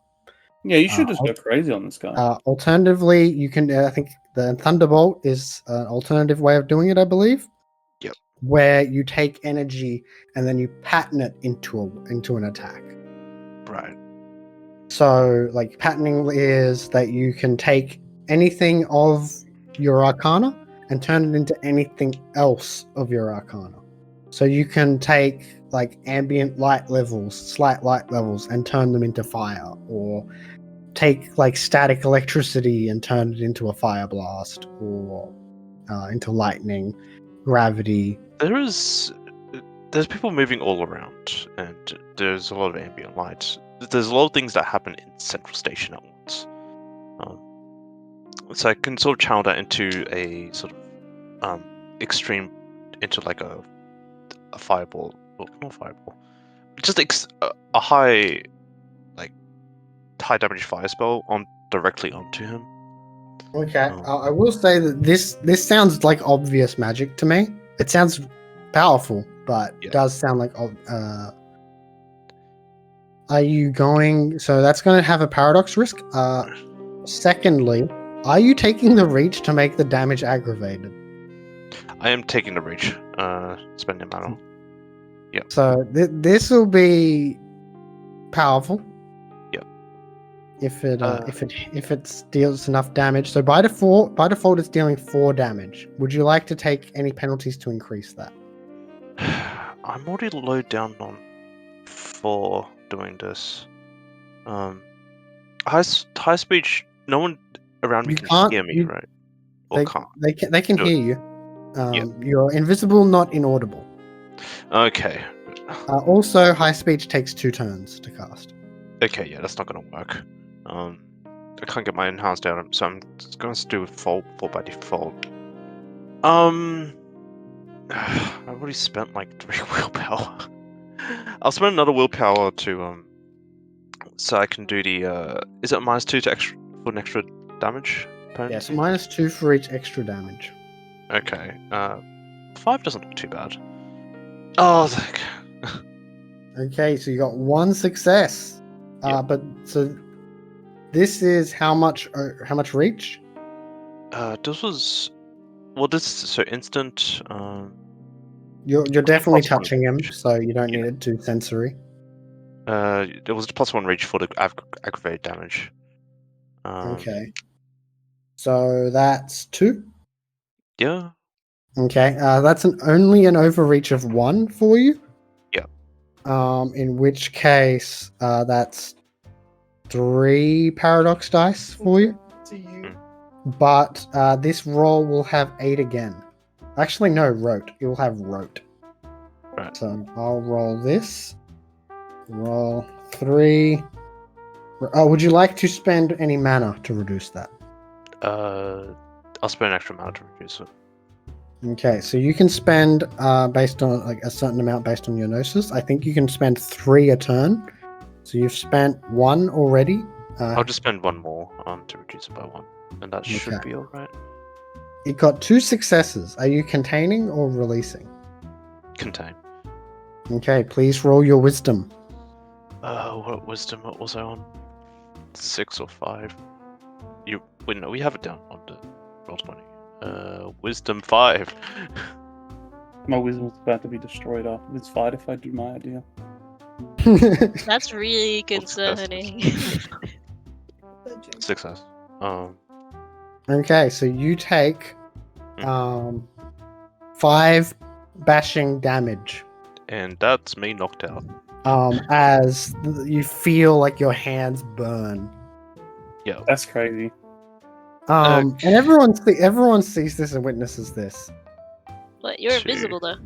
Yeah, you should just go crazy on this guy. Alternatively, you can. I think the Thunderbolt is an alternative way of doing it. I believe. Yep. Where you take energy and then you pattern it into an attack. Right. So, like, patterning is that you can take anything of your Arcana and turn it into anything else of your Arcana. So you can take like ambient light levels, slight light levels, and turn them into fire, or take like static electricity and turn it into a fire blast, or into lightning, gravity. There's people moving all around, and there's a lot of ambient light. There's a lot of things that happen in Central Station at once. So I can sort of channel that into a sort of extreme, into like a fireball, well, not fireball, just a high damage fire spell directly onto him. Okay, I will say that this sounds like obvious magic to me. It sounds powerful, but Yeah. it does sound like Are you going? So that's going to have a paradox risk. Secondly, are you taking the reach to make the damage aggravated? I am taking the reach. Spending mana. So this will be powerful. Yep. If it deals enough damage. So by default it's dealing 4 damage. Would you like to take any penalties to increase that? I'm already low down on 4 doing this. High speech. No one around me You can can't- hear me, you- right? Or can't. They can Do it. hear you. You're invisible, not inaudible. Okay. Also, high speech takes 2 turns to cast. Okay, yeah, that's not gonna work. I can't get my enhanced down, so I'm just gonna do 4 by default. I've already spent like 3 willpower. I'll spend another willpower to so I can do the is it -2 to extra for an extra damage? Yes, -2 for each extra damage. Okay. 5 doesn't look too bad. Oh, Okay, so you got 1 success. Yep. But so this is how much reach? this was this so instant. You're definitely +1 touching him, reach. so you don't Yeah. need it to sensory. There was a +1 reach for the aggravated damage. Okay. So that's 2. Yeah. Okay. That's only an overreach of 1 for you. Yeah. In which case, that's 3 paradox dice for you. But this roll will have 8 again. Actually, no, rote. It will have rote. Right. So I'll roll this. Roll 3. Oh, would you like to spend any mana to reduce that? I'll spend an extra mana to reduce it. Okay, so you can spend based on like a certain amount based on your gnosis. I think you can spend 3 a turn. So you've spent 1 already. I'll just spend 1 more to reduce it by 1, and that should Okay. be all right. It got 2 successes. Are you containing or releasing? Contain. Okay, please roll your wisdom. What wisdom? What was I on? 6 or 5? Wait, no, we have it down on the roll 20. Wisdom 5. My wisdom's about to be destroyed after this fight if I do my idea. That's really What's the best? concerning. Success. Okay, so you take 5 bashing damage. And that's me knocked out. As you feel like your hands burn. Yeah. That's crazy. And everyone sees this and witnesses this. But you're 2, invisible though.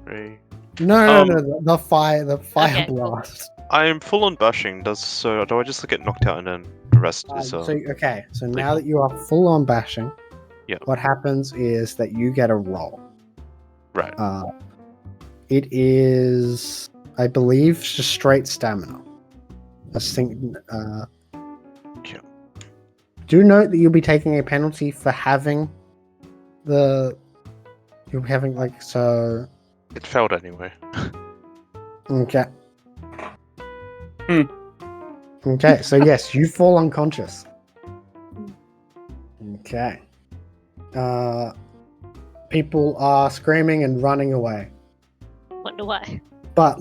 3. No, the fire Okay, cool. blast. I am full on bashing. Do I just get knocked out and then the rest is So now legal. that you are full on bashing, Yeah. what happens is that you get a roll. Right. It is, I believe, just straight stamina. Yeah. Do note that you'll be taking a penalty for having you'll be having so. It failed anyway. Okay. Hmm. Okay, so yes, you fall unconscious. Okay. People are screaming and running away. Wonder why. But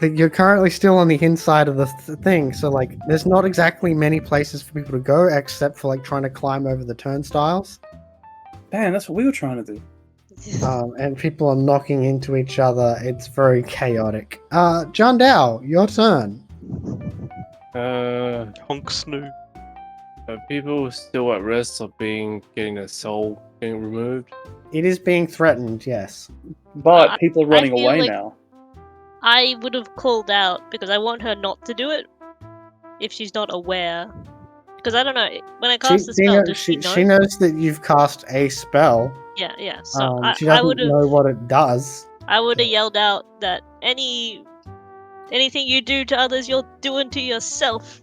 you're currently still on the inside of the thing, so there's not exactly many places for people to go except for trying to climb over the turnstiles. Damn, that's what we were trying to do. And people are knocking into each other. It's very chaotic. John Dow, your turn. Honk snoo. Are people still at risk of getting their soul being removed? It is being threatened, yes. But people are I running feel away like- now. I would have called out because I want her not to do it if she's not aware. Because I don't know, when I cast the spell, does she know? She knows that you've cast a spell. Yeah. So She I doesn't would have know what it does. yelled out that anything you do to others, you're doing to yourself,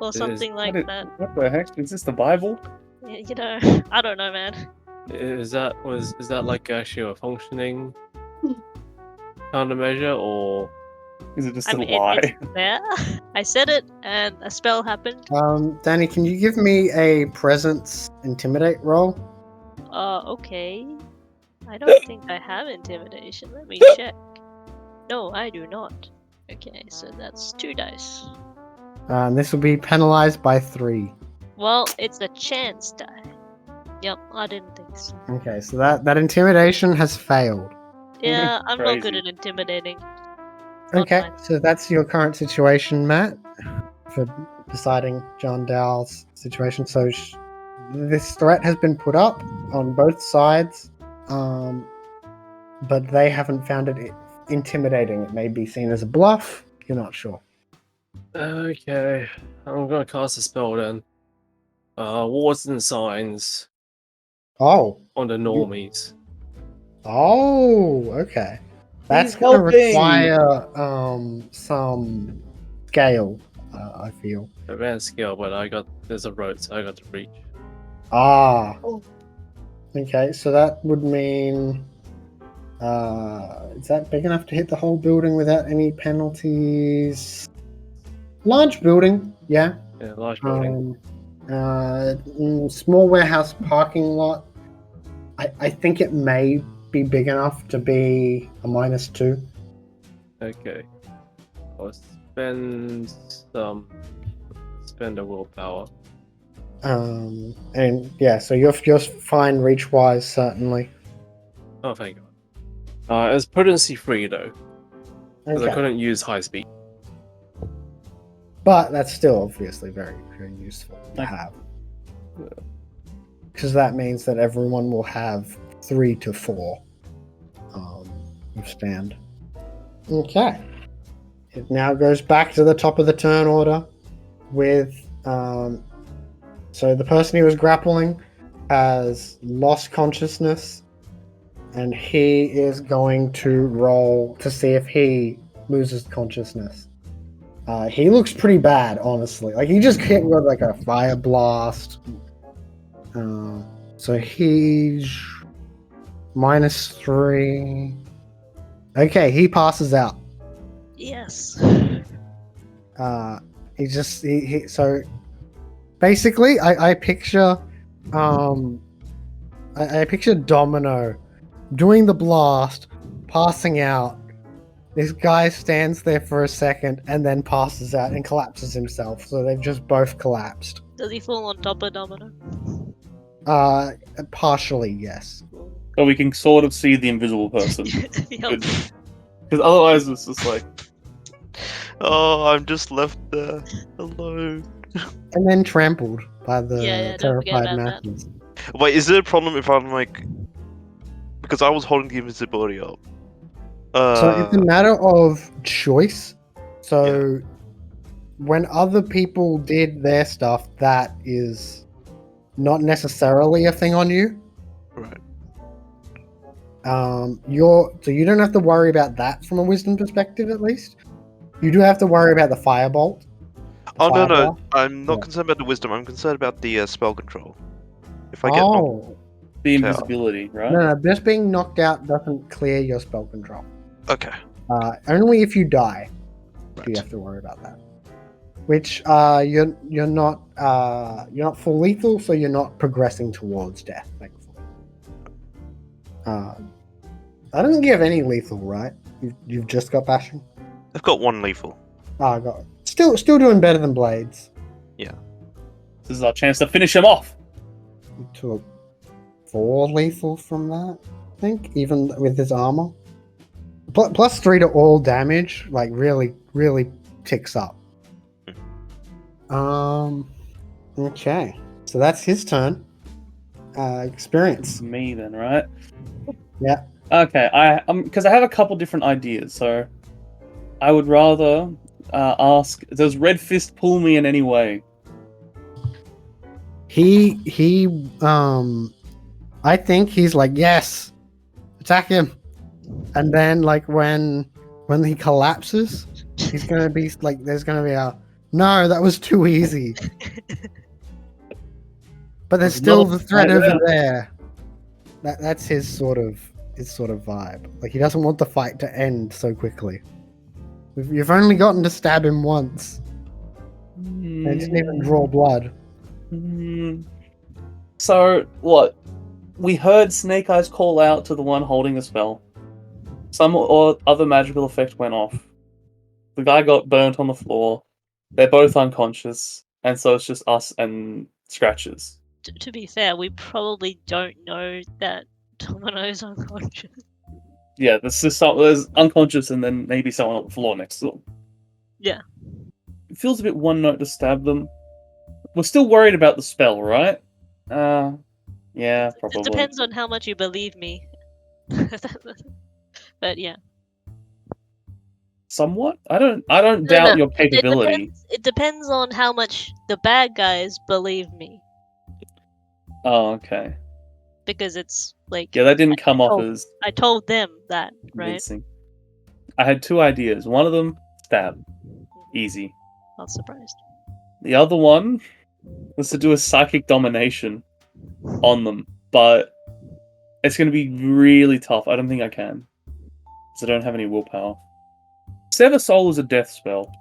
or something like that. What the heck? Is this the Bible? You know, I don't know, man. Is that like actually a functioning countermeasure, or Is it just I a mean, lie? it's there. I said it, and a spell happened. Danny, can you give me a presence intimidate roll? Okay. I don't think I have intimidation. Let me check. No, I do not. Okay, so that's 2 dice. And this will be penalized by 3. Well, it's a chance die. Yep, I didn't think so. Okay, so that intimidation has failed. Yeah, I'm not good Crazy. at intimidating. Not Okay, mine. so that's your current situation, Matt, for deciding John Dowell's situation. So this threat has been put up on both sides, but they haven't found it intimidating. It may be seen as a bluff. You're not sure. Okay, I'm gonna cast a spell then. Wards and signs Oh, on the normies. okay. That's He's going to helping. require some scale. I feel. Advanced skill, but there's a road, so I got to reach. Ah. Oh. Okay, so that would mean. Is that big enough to hit the whole building without any penalties? Large building, yeah. Yeah, large building. Small warehouse parking lot. I think it may be big enough to be a -2. Okay. I'll spend a willpower. And yeah, so you're fine reach wise, certainly. Oh, thank God. It's potency 3 though, because I Okay. couldn't use high speed. But that's still obviously very, very useful to Like- have. Because that means that everyone will have 3 to 4 withstand. Okay. It now goes back to the top of the turn order with so the person who was grappling has lost consciousness, and he is going to roll to see if he loses consciousness. He looks pretty bad, honestly. Like he just hit with like a fire blast. So he's -3. Okay, he passes out. Yes. He so basically I picture I picture Domino doing the blast, passing out. This guy stands there for a second and then passes out and collapses himself. So they've just both collapsed. Does he fall on top of Domino? Partially, yes. But we can sort of see the invisible person. Yep. Because otherwise it's just like, Oh, I'm just left there alone. And then trampled by the Yeah, don't forget terrified about that. masses. Wait, is there a problem if I'm like, because I was holding the invisibility up? So it's a matter of choice. So when other people did their stuff, that is not necessarily a thing on you. Right. So you don't have to worry about that from a wisdom perspective, at least. You do have to worry about the firebolt. Oh no, Fireball? I'm not Yeah. concerned about the wisdom. I'm concerned about the spell control. If I get knocked, the invisibility, right? no, just being knocked out doesn't clear your spell control. okay. Only if you die do you Right. have to worry about that. Which you're not full lethal, so you're not progressing towards death. Thankfully. I don't think you have any lethal, right? You've just got bashing. I've got 1 lethal. I got it. Still doing better than Blades. This is our chance to finish him off. You took 4 lethal from that, I think, even with his armor. Plus 3 to all damage, like really ticks up. Okay, so that's his turn. Experience. Me then, right? Yeah. Okay, because I have a couple different ideas. So I would rather ask: does Red Fist pull me in any way? He I think he's like, yes, attack him. And then like when he collapses, he's gonna be like, there's gonna be a no, that was too easy. But there's still the threat over there. That's his sort of vibe. Like he doesn't want the fight to end so quickly. You've only gotten to stab him once. And it didn't even draw blood. So, what? We heard Snake Eyes call out to the one holding the spell. Some or other magical effect went off. The guy got burnt on the floor. They're both unconscious. And so it's just us and Scratches. To be fair, we probably don't know that Domino's unconscious. Yeah, there's unconscious and then maybe someone on the floor next to them. Yeah. It feels a bit one note to stab them. We're still worried about the spell, right? Yeah, probably. It depends on how much you believe me. But yeah. Somewhat? I don't doubt your capability. It depends on how much the bad guys believe me. Oh, okay. Because it's like Yeah, that didn't come off as I told them that, right? convincing. I had two ideas. One of them, stab. Easy. Not surprised. The other one was to do a psychic domination on them, but it's going to be really tough. I don't think I can. Because I don't have any willpower. Sever Soul is a death spell.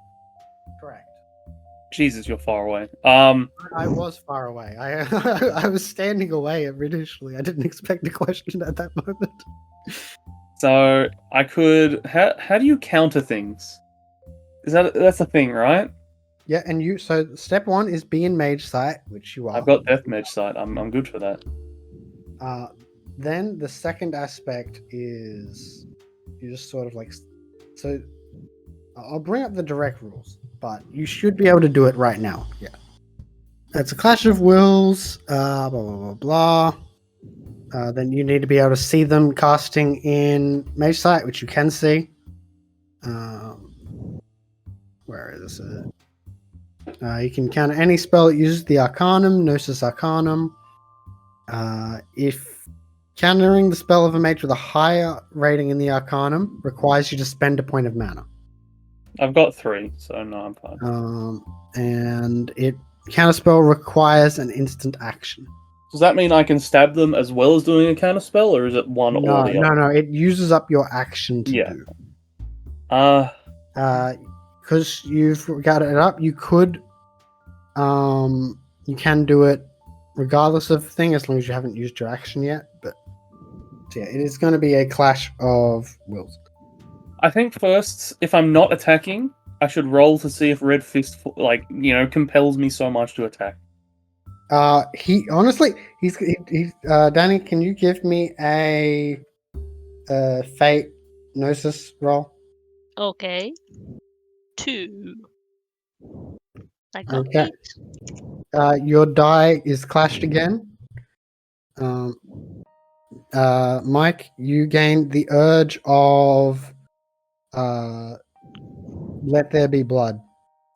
Correct. Jesus, you're far away. I was far away. I was standing away initially. I didn't expect a question at that moment. So I could. How do you counter things? That's a thing, right? Yeah, and you. So step one is be in Mage Sight, which you are. I've got Death Mage Sight. I'm good for that. Then the second aspect is you just sort of like. So I'll bring up the direct rules, but you should be able to do it right now. Yeah. It's a clash of wills. Blah blah blah blah. Then you need to be able to see them casting in Mage Sight, which you can see. Where is it? You can counter any spell that uses the Arcanum, Gnosis Arcanum. If countering the spell of a mage with a higher rating in the Arcanum requires you to spend a point of mana. I've got 3, so no, I'm fine. And it counterspell requires an instant action. Does that mean I can stab them as well as doing a counter spell, or is it one or the other? No. It uses up your action to do. Because you've got it up, you could, you can do it regardless of thing as long as you haven't used your action yet. But so yeah, it is going to be a clash of wills. I think first, if I'm not attacking, I should roll to see if Red Fist, compels me so much to attack. He honestly, he's Danny, can you give me a Fate Gnosis roll? Okay. 2. I got Okay. 8. Your die is clashed again. Mike, you gain the urge of let there be blood.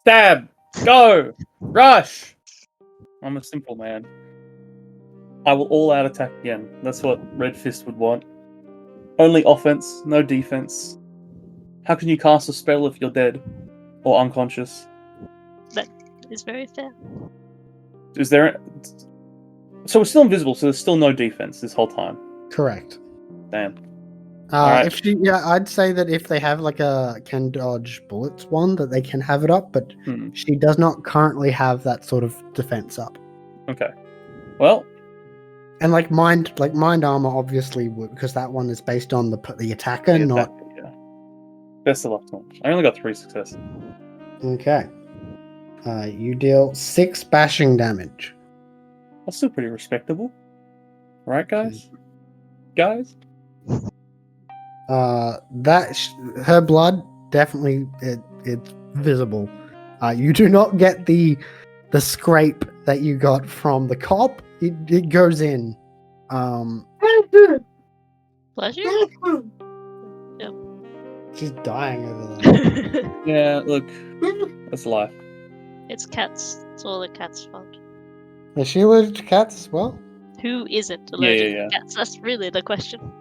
Stab! Go! Rush! I'm a simple man. I will all-out attack again. That's what Red Fist would want. Only offense, no defense. How can you cast a spell if you're dead? Or unconscious? That is very fair. Is there... So we're still invisible, so there's still no defense this whole time. Correct. Damn. Alright. I'd say that if they have like a can dodge bullets one, that they can have it up, but she does not currently have that sort of defense up. Okay. Well. And like mind armor obviously would, because that one is based on the attacker, not. Yeah. Best of luck, Tom. I only got 3 successes. Okay. You deal 6 bashing damage. That's still pretty respectable. Right, guys? Her blood definitely it's visible. You do not get the scrape that you got from the cop. It goes in. Pleasure? Yep. She's dying over there. Yeah, look, that's life. It's cats. It's all the cats' fault. Is she allergic to cats as well? Who isn't allergic Yeah. to cats? That's really the question.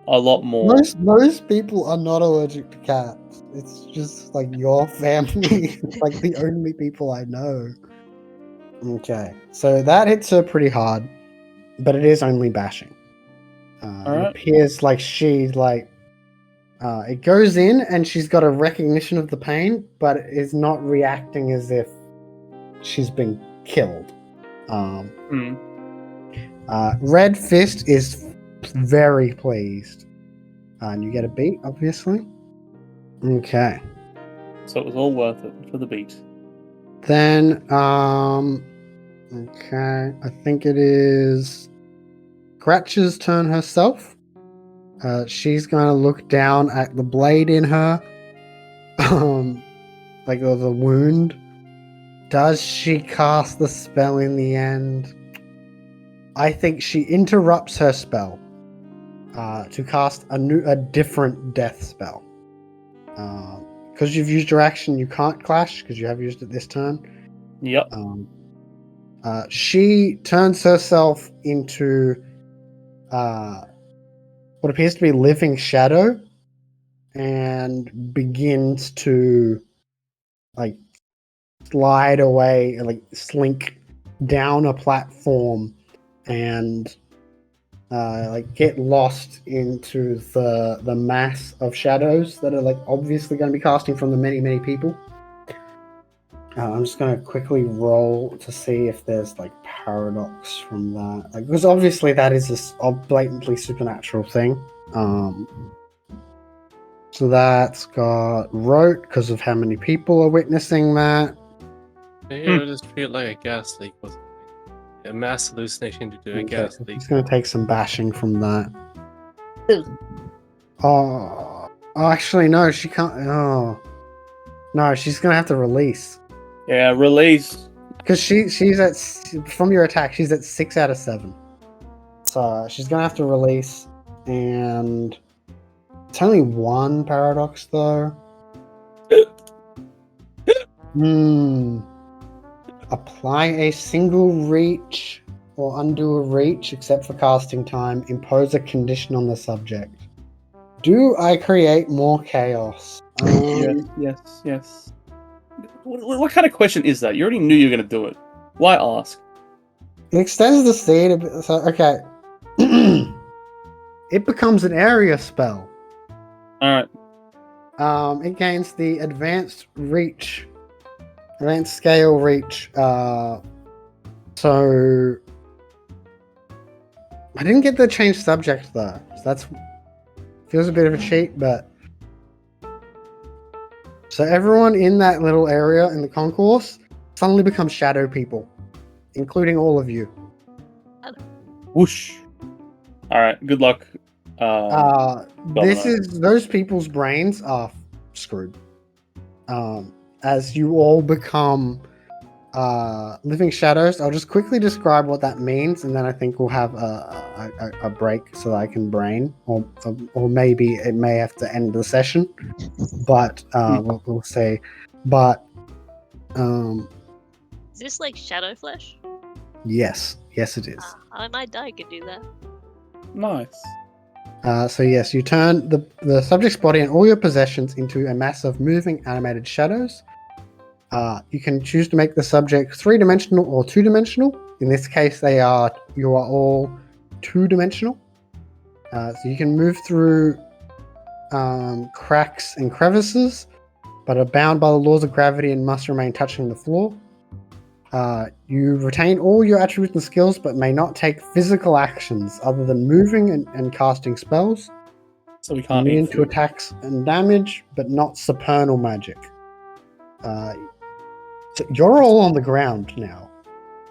A lot more. Most people are not allergic to cats. It's just like your family, like the only people I know. Okay, so that hits her pretty hard, but it is only bashing. It appears like she It goes in, and she's got a recognition of the pain, but is not reacting as if she's been killed. Red Fist is very pleased. And you get a beat, obviously. Okay. So it was all worth it for the beat. Then, okay, I think it is Cratch's turn herself. She's going to look down at the blade in her, like the wound. Does she cast the spell in the end? I think she interrupts her spell to cast a different death spell. Because you've used your action, you can't clash because you have used it this turn. Yep. She turns herself into what appears to be living shadow and begins to like slide away and like slink down a platform and like get lost into the mass of shadows that are like obviously going to be casting from the many people. I'm just going to quickly roll to see if there's like paradox from that, like, because obviously that is a blatantly supernatural thing. So that's got rote because of how many people are witnessing that. Yeah, just treat it like a gas leak or something. A mass hallucination to do a gas leak. It's going to take some bashing from that. Oh, actually, no, she can't. Oh, no, she's going to have to release. Yeah, release. Because she's at, from your attack, she's at 6 out of 7. So she's going to have to release, and it's only one paradox, though. Apply a single reach or undo a reach except for casting time. Impose a condition on the subject. Do I create more chaos? Yes. What kind of question is that? You already knew you were going to do it. Why ask? It extends the seed a bit. So, okay. It becomes an area spell. Alright. It gains the advanced scale reach. So I didn't get the change subject though. So that's feels a bit of a cheat, but so everyone in that little area in the concourse suddenly becomes shadow people, including all of you. Whoosh. Alright, good luck. Those people's brains are screwed. As you all become living shadows, I'll just quickly describe what that means, and then I think we'll have a break so that I can brain, or maybe it may have to end the session. But we'll see. But Is this like shadow flesh? yes, it is. My die could do that. Nice. So yes, you turn the subject's body and all your possessions into a mass of moving animated shadows. You can choose to make the subject 3-dimensional or 2-dimensional. In this case, you are all 2-dimensional. So you can move through cracks and crevices, but are bound by the laws of gravity and must remain touching the floor. You retain all your attributes and skills, but may not take physical actions other than moving and casting spells. So we can't Immune eat to food. attacks and damage, but not supernal magic. So you're all on the ground now,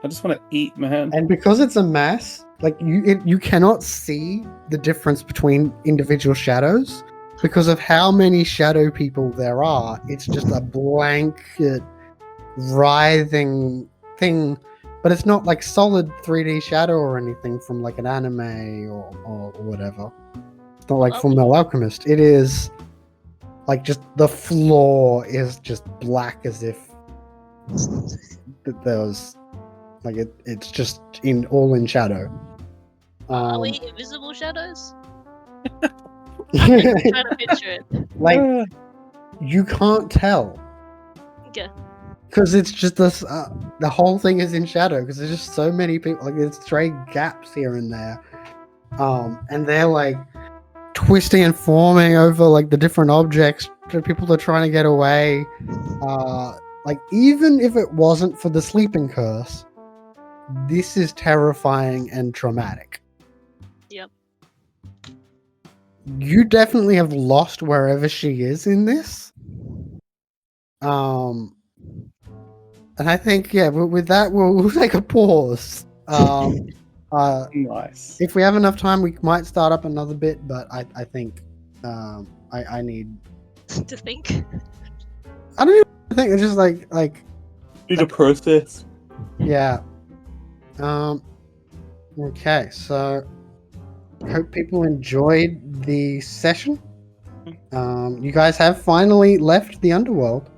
I just want to eat, man. and because it's a mass, like you cannot see the difference between individual shadows because of how many shadow people there are. It's just a blanket writhing thing, but it's not like solid 3D shadow or anything from like an anime or whatever. It's not like Full Metal Alchemist. It is like just the floor is just black as if there was like it's just all in shadow. Are we invisible shadows? I'm trying to picture it. Like you can't tell. Okay. Because it's just this, the whole thing is in shadow. Because there's just so many people. Like there's stray gaps here and there, and they're like twisting and forming over like the different objects. People are trying to get away. Like even if it wasn't for the sleeping curse, this is terrifying and traumatic. Yep. You definitely have lost wherever she is in this. And I think with that we'll take a pause. Nice. If we have enough time, we might start up another bit, but I think I need To think. I don't even think it's just like Need a process. yeah. Okay, so hope people enjoyed the session. You guys have finally left the underworld.